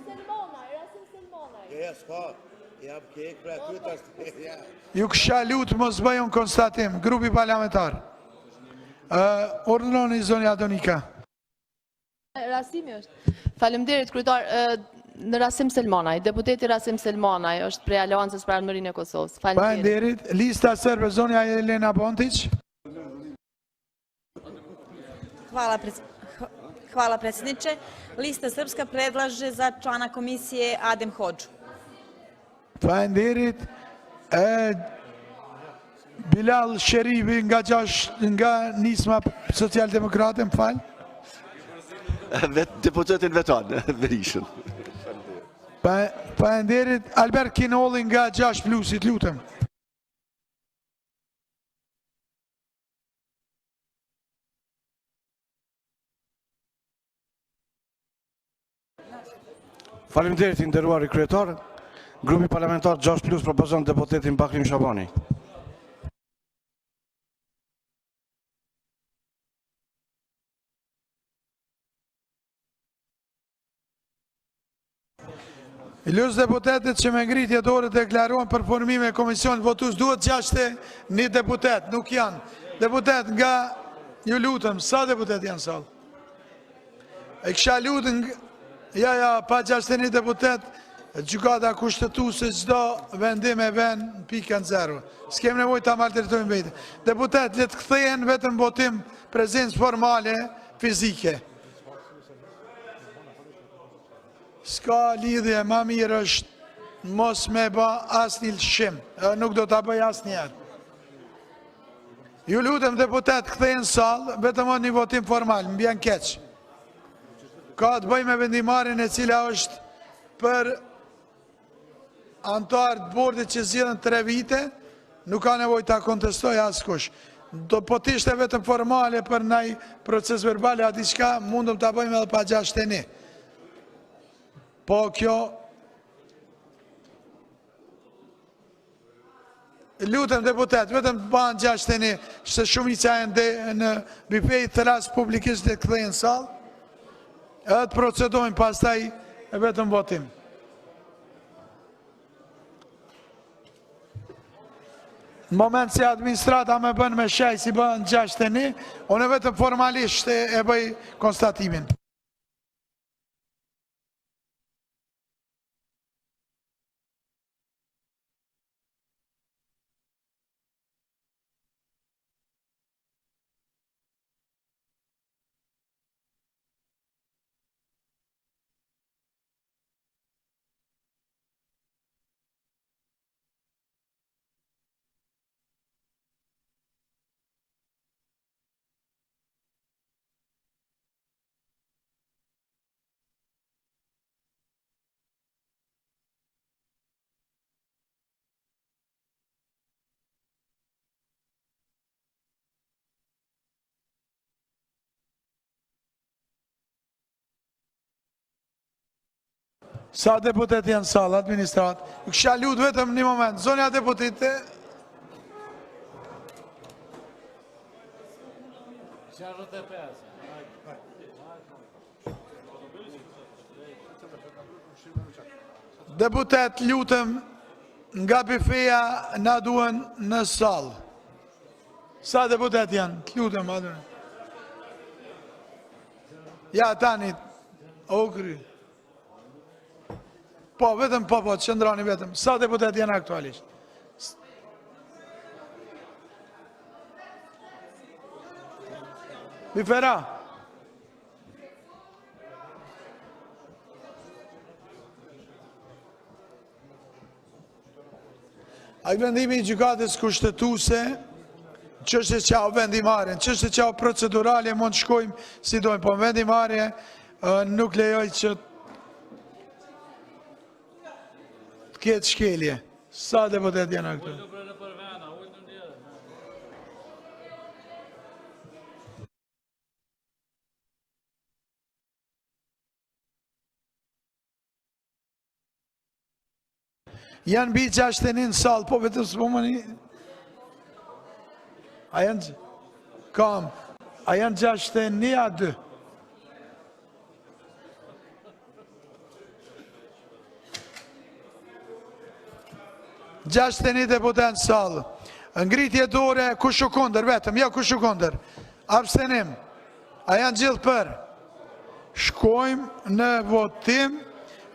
Ju kësha lutë mos bëjën konstatim, grupi parlamentar. Ordinoni zonja Donika. Rasimi është. Faleminderit kryetar, në Rasim Selmanaj, deputeti Rasim Selmanaj është prej Aleancës për Ardhmërinë e Kosovës. Faleminderit. Lista serbe zonja Elena Bontić. Hvala predsjedniče. Lista Srpska predlaže za člana komisije Adem Hodžu. Faleminderit. Bilal Sheribi nga nisma Social-Demokrate, më falë. Deputetin vetan, Berishën. Faleminderit. Albert Kinolli nga 6 plusit, lutem. Faleminderit i nderuar i kryetar. Grupi parlamentar 6 plus propozon deputetin Bakrim Shabani. Ilus deputetit që me ngritje dorë deklaruan për formime e komisionit votues duhet 61 deputet, nuk janë. Deputet nga, ju lutëm, sa deputet janë salë? E kësha lutën, pa 61 deputet, Gjykata kushtetuese çdo vendim e vën në pikën 0. S'kem nevojë ta maltretojmë vetë. Deputet, le të kthehen vetëm votim prezencë formale fizike. S'ka lidhje, ma mirë është mos me bë asnjë lëshim. Nuk do ta bëj asnjëherë. Ju lutem deputet, kthehen në sallë, vetëm një votim formal, më bjen keq. Ka të bëj me vendimarrjen e cila është për antarë të bordit që zgjedhen 3 vite, nuk ka nevojë ta kontestoj askush. Po t'ishte vetëm formale për ndaj proces verbale a diçka, mundëm ta bëjmë edhe pa 61. Po kjo lutem deputet, vetëm të banë 61, se shumica e në bifej të ras publikisht të kthejnë në salë, edhe të procedojmë pastaj e vetëm votim. Në moment se administrata me bën me shaj si bën 61, unë vetëm formalisht e bëj konstatimin. Sa deputet janë salë, administrat, kësha lutë vetëm një moment, zonja deputete. Deputet, lutëm, nga bifeja na duen në salë. Sa deputet janë, lutëm, adune. Ja, tani, o kry. Po, vetëm po, qëndrani vetëm. Sa deputet janë aktualisht? Bifera? A i vendimi i gjykatës kushtetuese, çështje që o vendimarrjen, çështje që o procedurale, mund të shkojmë si dojmë, po vendimarrje nuk lejoj që këtë shkelje. Sa deputet janë këtu? Janë bi 61 në salë, po vetëm së pëmëni. A janë kam, a janë 61 a 2? Gjashtë një deputet në salë. Ngritje dore, kush u kundër, vetëm, ja kush u kundër. Abstenim. A janë gjithë për. Shkojmë në votim.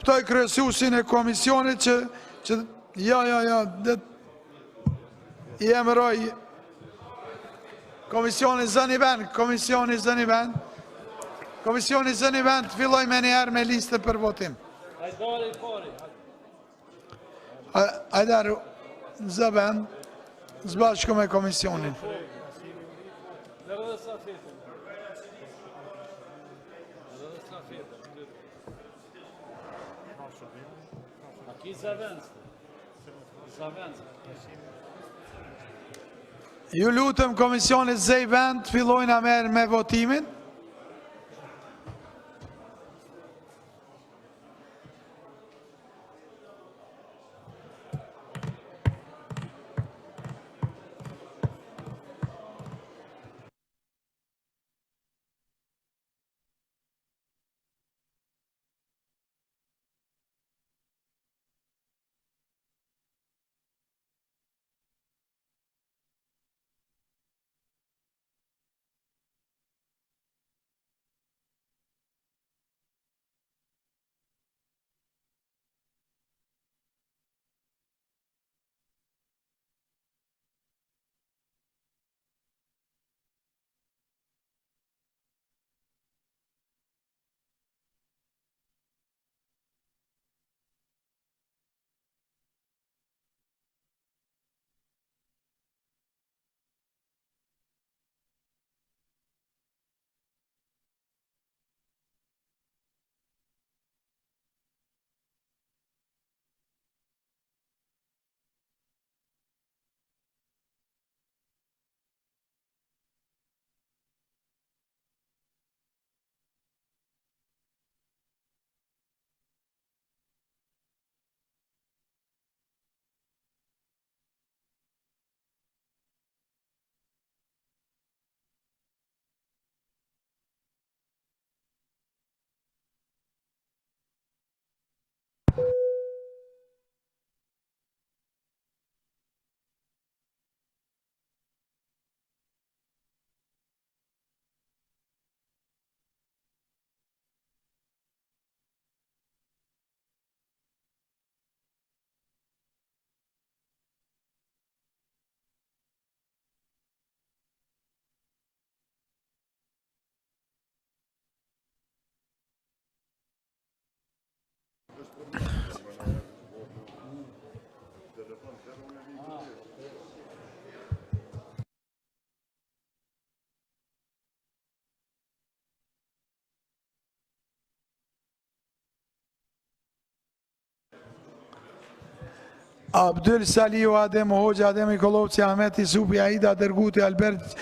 Ftoj kryesuesin e komisionit që i emëroj komisioni zëni vend, komisioni zëni vend, filloj me njerë me liste për votim. Ajdaru, zëven, zbashku me komisionin. Ju lutëm komisionit zëj vend, fillojnë a merë me votimin. Abdul Saliu, Adem Hoxha, Adem Ikolovci, Ahmet Isupi, Aida Derguti, Albert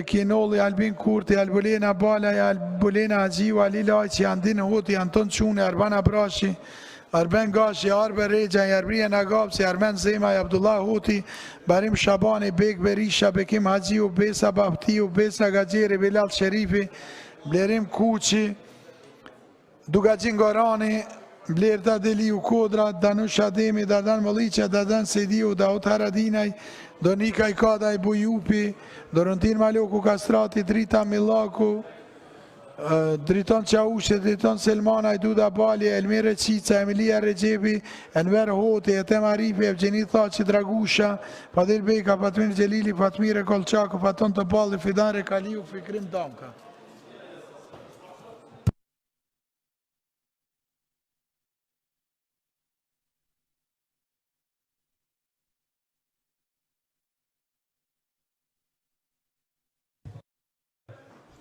Kinolli, Albin Kurti, Albulena Balaj, Albulena Agiu, Ali Lajci, Andin Huti, Anton Çuni, Arban Abrashi, Arben Gashi, Arbe Reja, Jarbrien Agapsi, Armen Zemaj, Abdullah Huti, Barim Shabani, Bek Berisha, Bekim Hajiu, Besa Baftiu, Besa Gajeri, Bilal Sherifi, Blerim Kuqi, Dugajin Gorani, Blerda Deliu Kodra, Danush Ademi, Dardan Moliqa, Dardan Sediu, Daut Haradinaj, Donika Ikadaj Bujupi, Dorontin Maloku Kastrati, Drita Milaku, Driton Qaushi, Driton Selmanaj, Duda Bali, Elmire Qica, Emilia Rejebi, Enver Hoti, Etem Arifi, Evgjeni Thaci Dragusha, Fadil Beka, Fatmir Gjelili, Fatmire Kolçaku, Faton Topalli, Fidan Rekaliu, Fikrim Damka.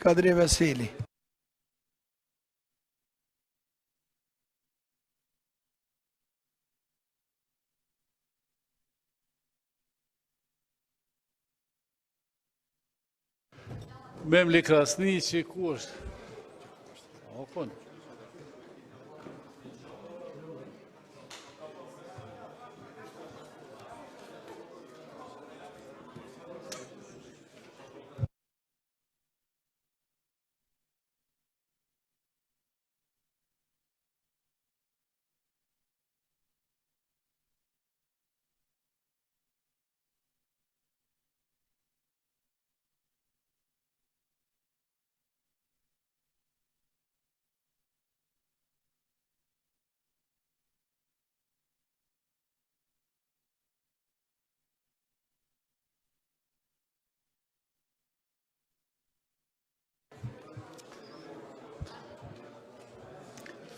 Kadri Veseli. Memli Krasniqi, ku është? Okon.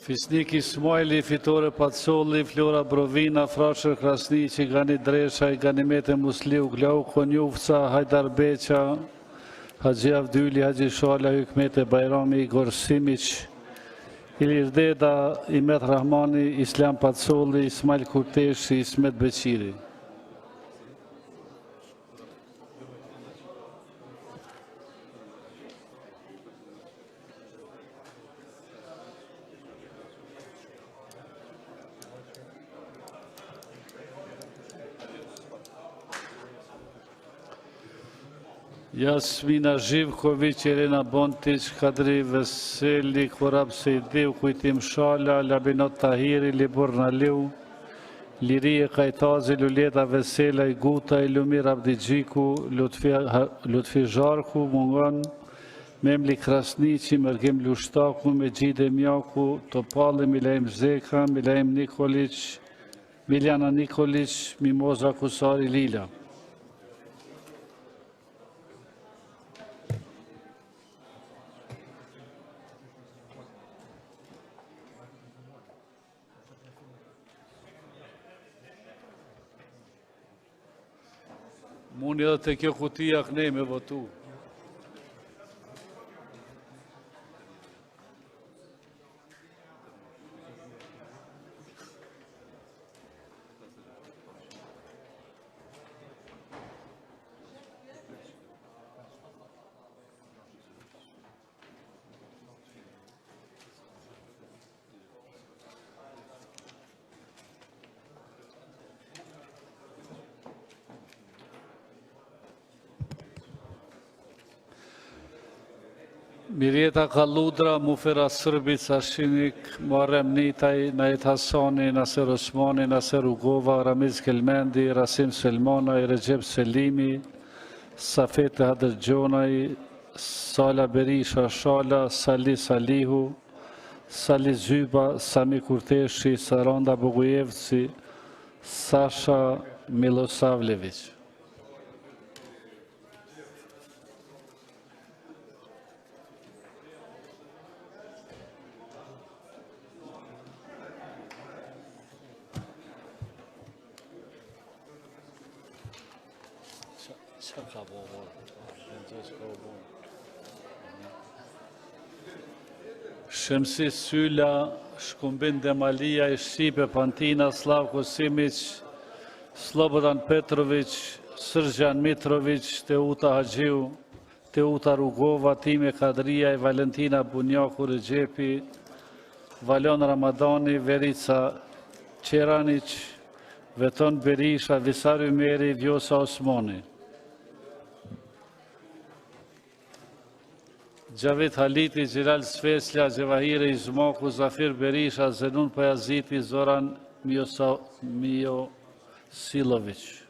Fisnik Ismaili, Fitore Pacolli, Flora Brovina, Frashër Krasniqi, Gani Dresha, Ganimete Musliu, Glau Konjufca, Hajdar Beqa, Haxhi Avdyli, Haxhi Shala, Hykmete Bajrami, Igor Simiq, Ilir Deda, Imet Rahmani, Islam Pacolli, Ismail Kurteshi, Ismet Beqiri. Jasmina Živković, Irena Bontić, Kadri Veseli, Korab Sejdiu, Kujtim Shala, Labinot Tahiri, Libor Naliu, Lirie Kajtazi, Luleta Vesela, Guta, Ilumir Abdigjiku, Lutfi Zharku, Mungon, Memli Krasniqi, Mergim Lushtaku, Mejide Mjaku, Topalli, Milaim Zeka, Milaim Nikolić, Miljana Nikolić, Mimoza Kusari Lila. Muni edhe të kjo kutia këne me votu. Mirjeta Kalludra, Mufera Srbic, Ashinik, Muarrem Nitaj, Najt Hasani, Naser Osmani, Naser Ugova, Ramiz Kelmendi, Rasim Selmanaj, Recep Selimi, Safet Hadrgjonaj, Sala Berisha Shala, Sali Salihu, Sali Zyba, Sami Kurteshi, Saranda Bogujevci, Sasha Milosavljević. Shemsi Syla, Shkumbin Demalia, Shqipe Pantina, Slavko Simić, Slobodan Petrović, Srđan Mitrović, Teuta Haxhiu, Teuta Rugova, Time Kadrija, Valentina Bunjaku Rexhepi, Valon Ramadani, Verica Qeranić, Veton Berisha, Visar Ymeri, Vjosa Osmani. Gjavit Haliti, Gjilal Sfeslia, Gjevahire Izmoku, Zafir Berisha, Zenun Pajaziti, Zoran Mijosilović.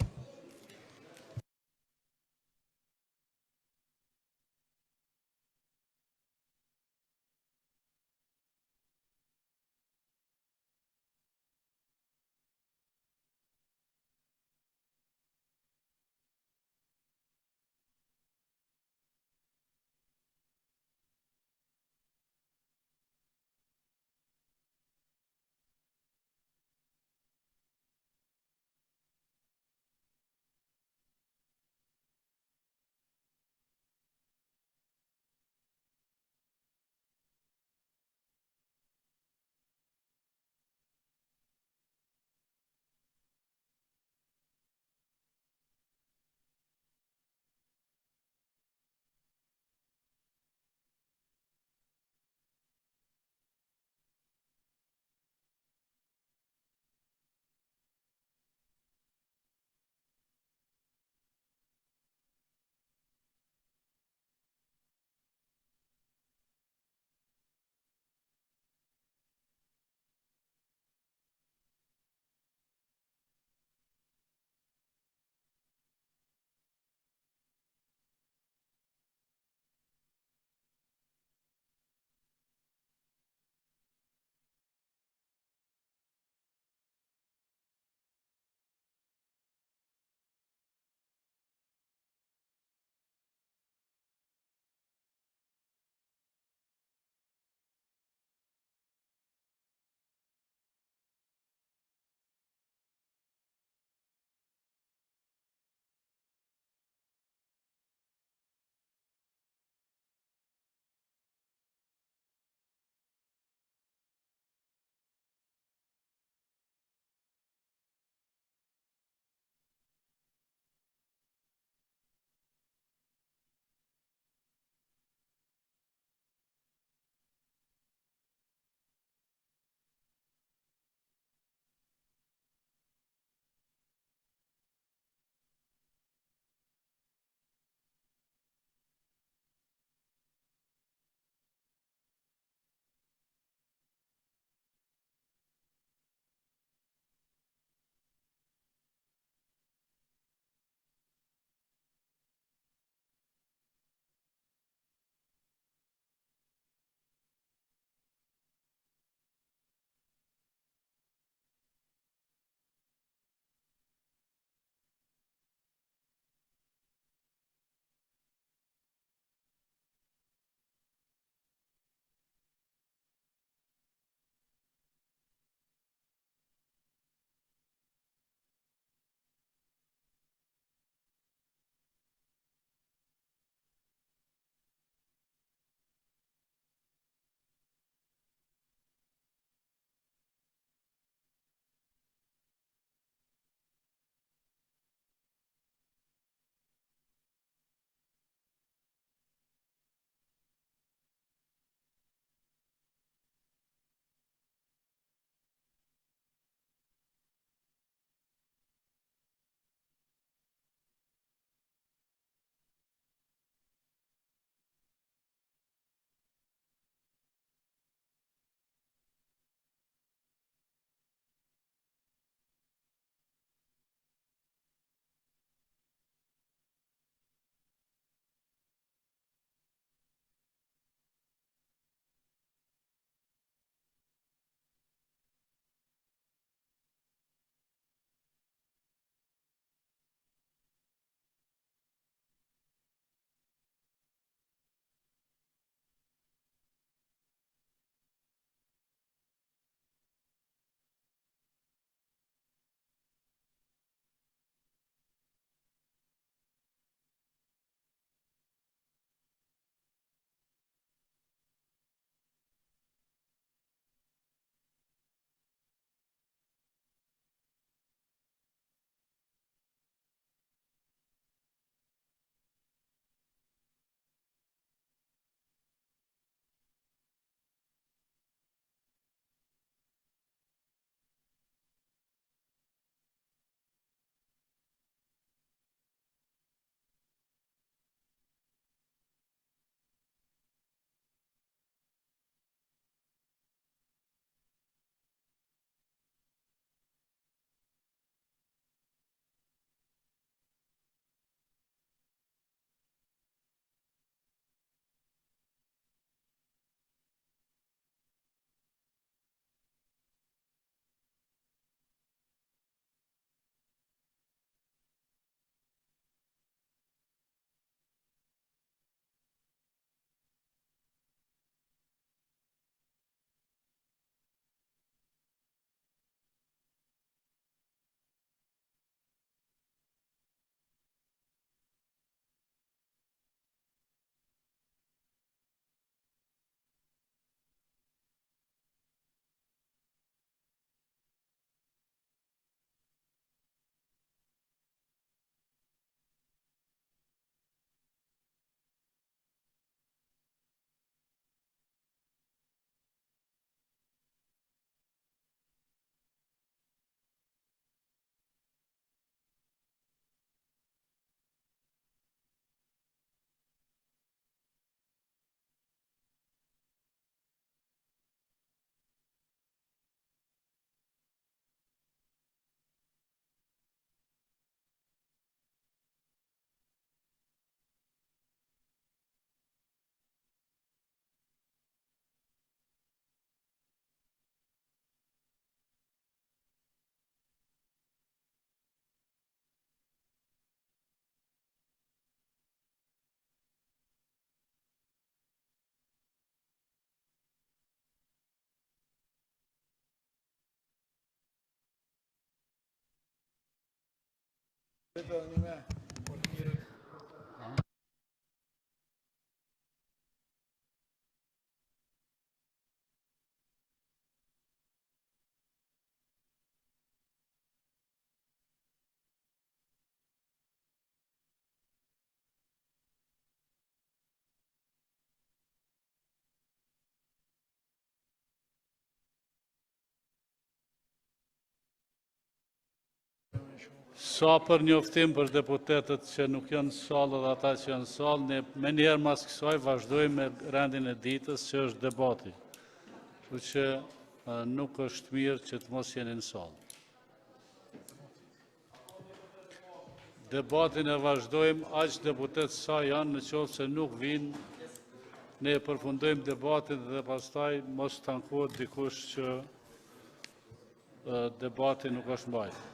Sa për njoftim për deputetët që nuk janë në salë dhe ata që janë në salë, ne me njerë mas kësaj vazhdojmë me rendin e ditës që është debati. Kështu që nuk është mirë që të mos jeni në salë. Debatin e vazhdojmë, aq deputetë sa janë, në qoftë se nuk vinë, ne përfundojmë debatin dhe pastaj mos të ankohet dikush që debati nuk është mbajtur.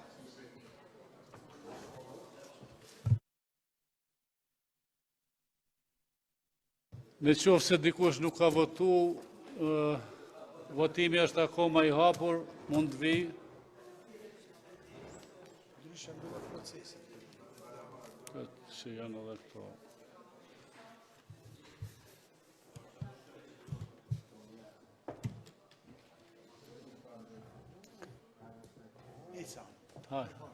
Në qoftë se dikush nuk ka votu, votimi është akoma i hapur, mund të vi. Që janë edhe këto. Hajde.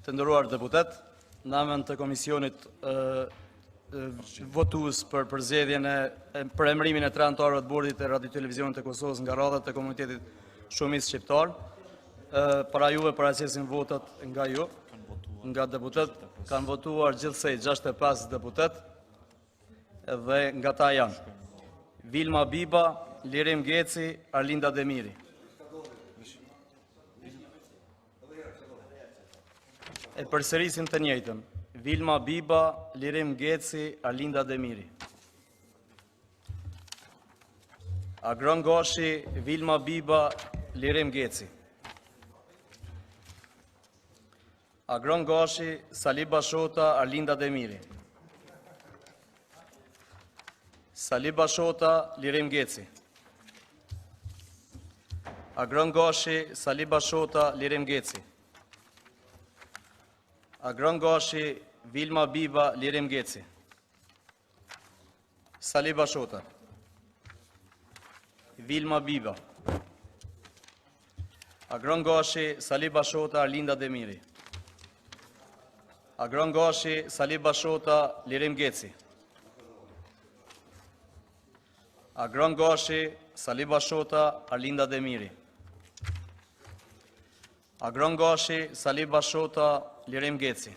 Të nderuar deputet, në emër të komisionit votues për përzgjedhjen për emërimin e 3 anëtarëve të bordit të Radio Televizionit të Kosovës nga radhat e komunitetit shumicë shqiptar, para juve paraqisin votat nga ju, nga deputet, kanë votuar gjithsej 65 deputet dhe nga ta janë Vilma Biba, Lirim Geci, Arlinda Demiri. E përsërisim të njëjtën. Vilma Biba, Lirim Geci, Arlinda Demiri. Agron Goshi, Vilma Biba, Lirim Geci. Agron Goshi, Sali Bashota, Arlinda Demiri. Sali Bashota, Lirim Geci. Agron Goshi, Sali Bashota, Lirim Geci. Agron Goshi, Vilma Biba, Lirim Geci. Sali Bashota. Vilma Biba. Agron Goshi, Sali Bashota, Arlinda Demiri. Agron Goshi, Sali Bashota, Lirim Geci. Agron Goshi, Sali Bashota, Arlinda Demiri. Agron Goshi, Sali Bashota, Lirim Geci.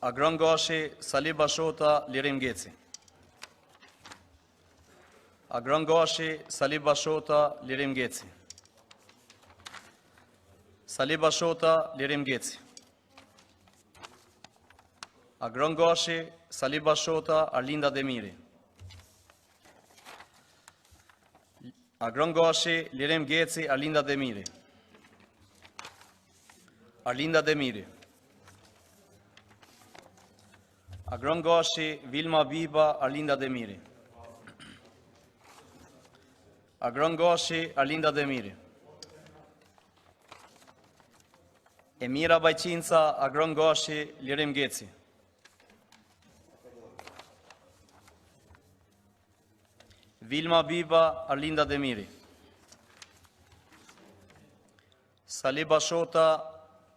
Agron Goshi, Sali Bashota, Lirim Geci. Agron Goshi, Sali Bashota, Lirim Geci. Sali Bashota, Lirim Geci. Agron Goshi, Sali Bashota, Arlinda Demiri. Agron Goshi, Lirim Geci, Arlinda Demiri. Arlinda Demiri. Agron Goshi, Vilma Biba, Arlinda Demiri. Agron Goshi, Arlinda Demiri. Emira Bajqinca, Agron Goshi, Lirim Geci. Vilma Biba, Arlinda Demiri. Sali Bashota,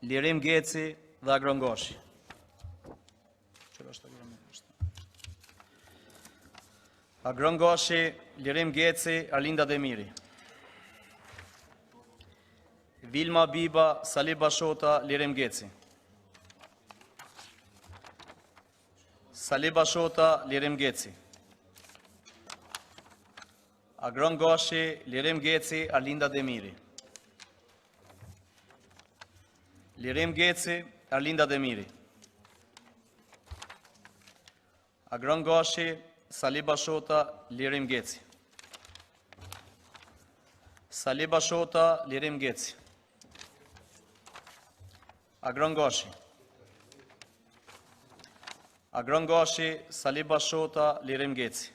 Lirim Geci dhe Agron Goshi. Agron Goshi, Lirim Geci, Arlinda Demiri. Vilma Biba, Sali Bashota, Lirim Geci. Sali Bashota, Lirim Geci. Agron Goshi, Lirim Geci, Arlinda Demiri. Lirim Geci, Arlinda Demiri. Agron Goshi, Sali Bashota, Lirim Geci. Sali Bashota, Lirim Geci. Agron Goshi. Agron Goshi, Sali Bashota, Lirim Geci.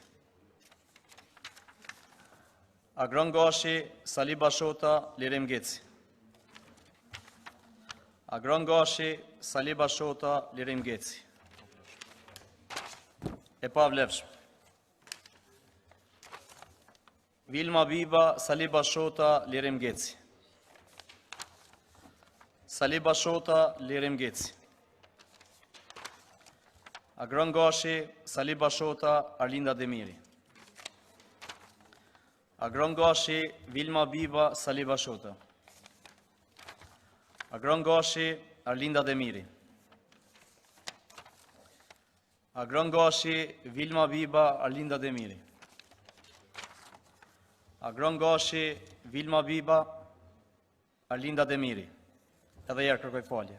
Agron Goshi, Sali Bashota, Lirim Geci. Agron Goshi, Sali Bashota, Lirim Geci. E pavlefshme. Vilma Biba, Sali Bashota, Lirim Geci. Sali Bashota, Lirim Geci. Agron Goshi, Sali Bashota, Arlinda Demiri. Agron Goshi, Vilma Biba, Sali Bashota. Agron Goshi, Arlinda Demiri. Agron Goshi, Vilma Biba, Arlinda Demiri. Agron Goshi, Vilma Biba, Arlinda Demiri. Edhe herë kërkoj falje.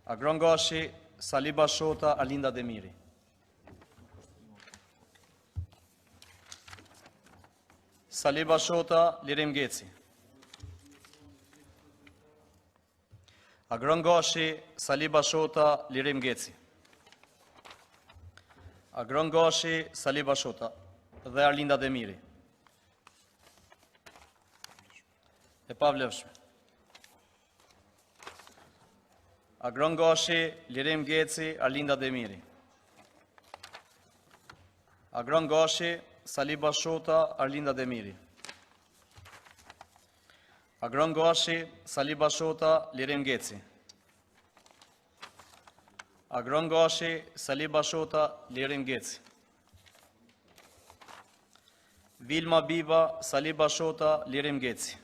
Agron Goshi, Sali Bashota, Arlinda Demiri. Sali Bashota, Lirim Geci. Agron Goshi, Sali Bashota, Lirim Geci. Agron Goshi, Sali Bashota dhe Arlinda Demiri. E pavlefshme. Agron Goshi, Lirim Geci, Arlinda Demiri. Agron Goshi, Sali Bashota, Arlinda Demiri. Agron Gashi, Sali Bashota, Lirim Geci. Agron Gashi, Sali Bashota, Lirim Geci. Vilma Biba, Sali Bashota, Lirim Geci.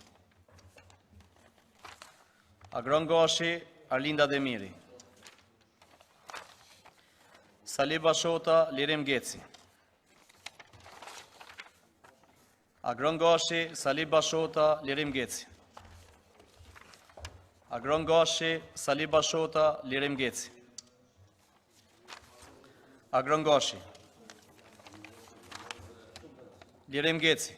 Agron Gashi, Arlinda Demiri. Sali Bashota, Lirim Geci. Agron Gashi, Sali Bashota, Lirim Geci. Agron Gashi, Sali Bashota, Lirim Geci. Agron Gashi. Lirim Geci.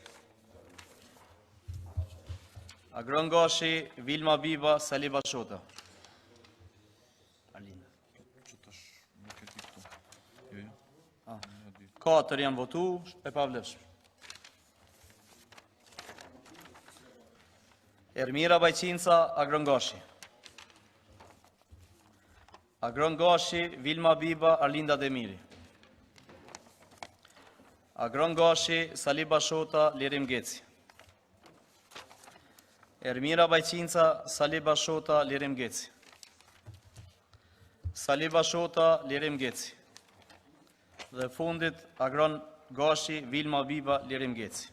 Agron Gashi, Vilma Biba, Sali Bashota. 4 janë votu, e pavlefshme. Ermira Bajqinca, Agron Gashi. Agron Gashi, Vilma Biba, Arlinda Demiri. Agron Gashi, Sali Bashota, Lirim Geci. Ermira Bajqinca, Sali Bashota, Lirim Geci. Sali Bashota, Lirim Geci. Dhe fundit, Agron Gashi, Vilma Biba, Lirim Geci.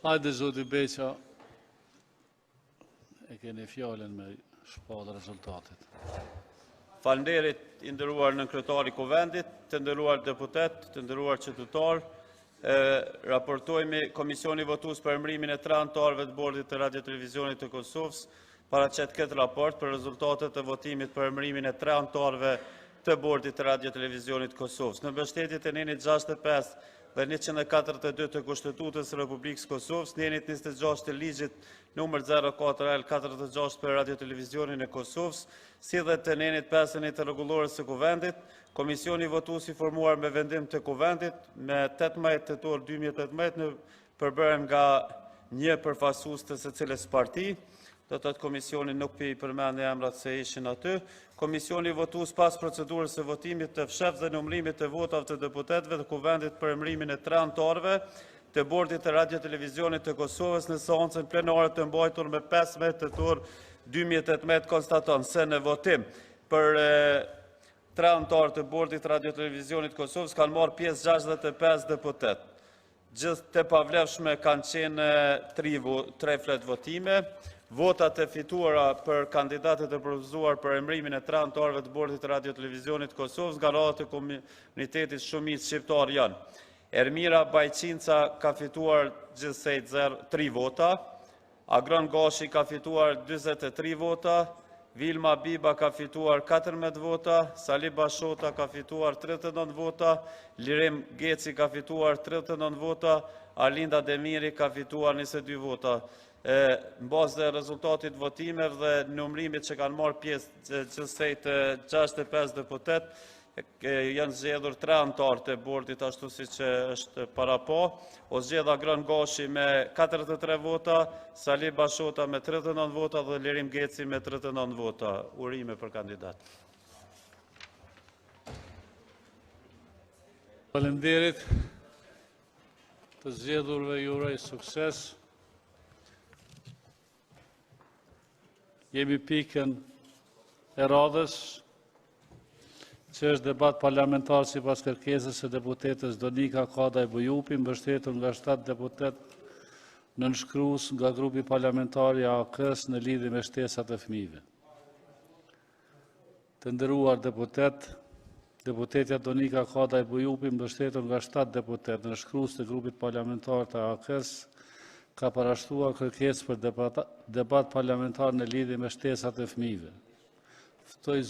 Hajde zoti Beqa, e keni fjallën me shpallë rezultatit. Falënderit i nderuar nën kryetari i Kuvendit, të nderuar deputet, të nderuar qytetar. Raportojmë Komisioni votues për emërimin e 3 anëtarëve të Bordit të Radio Televizionit të Kosovës. Paraqet këtë raport për rezultatet e votimit për emërimin e 3 anëtarëve të Bordit të Radio Televizionit të Kosovës. Në mbështetjet e nenit 65 dhe 142 të Kushtetutës së Republikës Kosovës, nenit 26 të ligjit numër 04L46 për Radio Televizionin e Kosovës, si dhe të nenit 5 të rregullores së Kuvendit, Komisioni votues i formuar me vendim të Kuvendit me 18 tetor 2018 në përbërën nga një përfaqësues të secilës parti. Do të thotë komisioni nuk pi përmendë emrat se ishin aty. Komisioni votues pas procedurës së votimit të fshehtë dhe numërimit të votave të deputetëve të Kuvendit për emërimin e 3 anëtarëve të Bordit të Radio Televizionit të Kosovës në seancën plenare të mbajtur me 15 tetor 2018 konstaton se në votim për 3 anëtarë të Bordit të Radio Televizionit të Kosovës kanë marrë pjesë 65 deputet. Gjithë të pavlefshme kanë qenë 3 flet votime. Votat e fituara për kandidatët e propozuar për emërimin e 3 anëtarëve të Bordit të Radio Televizionit të Kosovës nga radhë të Komunitetit Shumicë Shqiptar janë: Ermira Bajqinca ka fituar gjithsej 3 vota, Agron Gashi ka fituar 23 vota, Vilma Biba ka fituar 14 vota, Sali Bashota ka fituar 39 vota, Lirim Geci ka fituar 39 vota, Alinda Demiri ka fituar 22 vota. Në bazë të rezultatit votimeve dhe numërimit që kanë marrë pjesë gjithsej të 65 deputet, janë zgjedhur 3 anëtarë të Bordit ashtu siç është para po. O zgjedh Agron Gashi me 43 vota, Sali Bashota me 39 vota dhe Lirim Geci me 39 vota. Urime për kandidat. Faleminderit të zgjedhurve, ju uroj sukses. Jemi pikën e radhës, që është debat parlamentar si pas kërkesës e deputetës Donika Kadaj Bujupi, mbështetur nga 7 deputet nënshkrues nga grupi parlamentar i AK-s në lidhje me shtesat e fëmijëve. Të nderuar deputetja Donika Kadaj Bujupi, mbështetur nga 7 deputet nënshkrues të grupit parlamentar të AK-s, ka parashtuar kërkesë për debat parlamentar në lidhje me shtesat e fëmijëve. Ftoj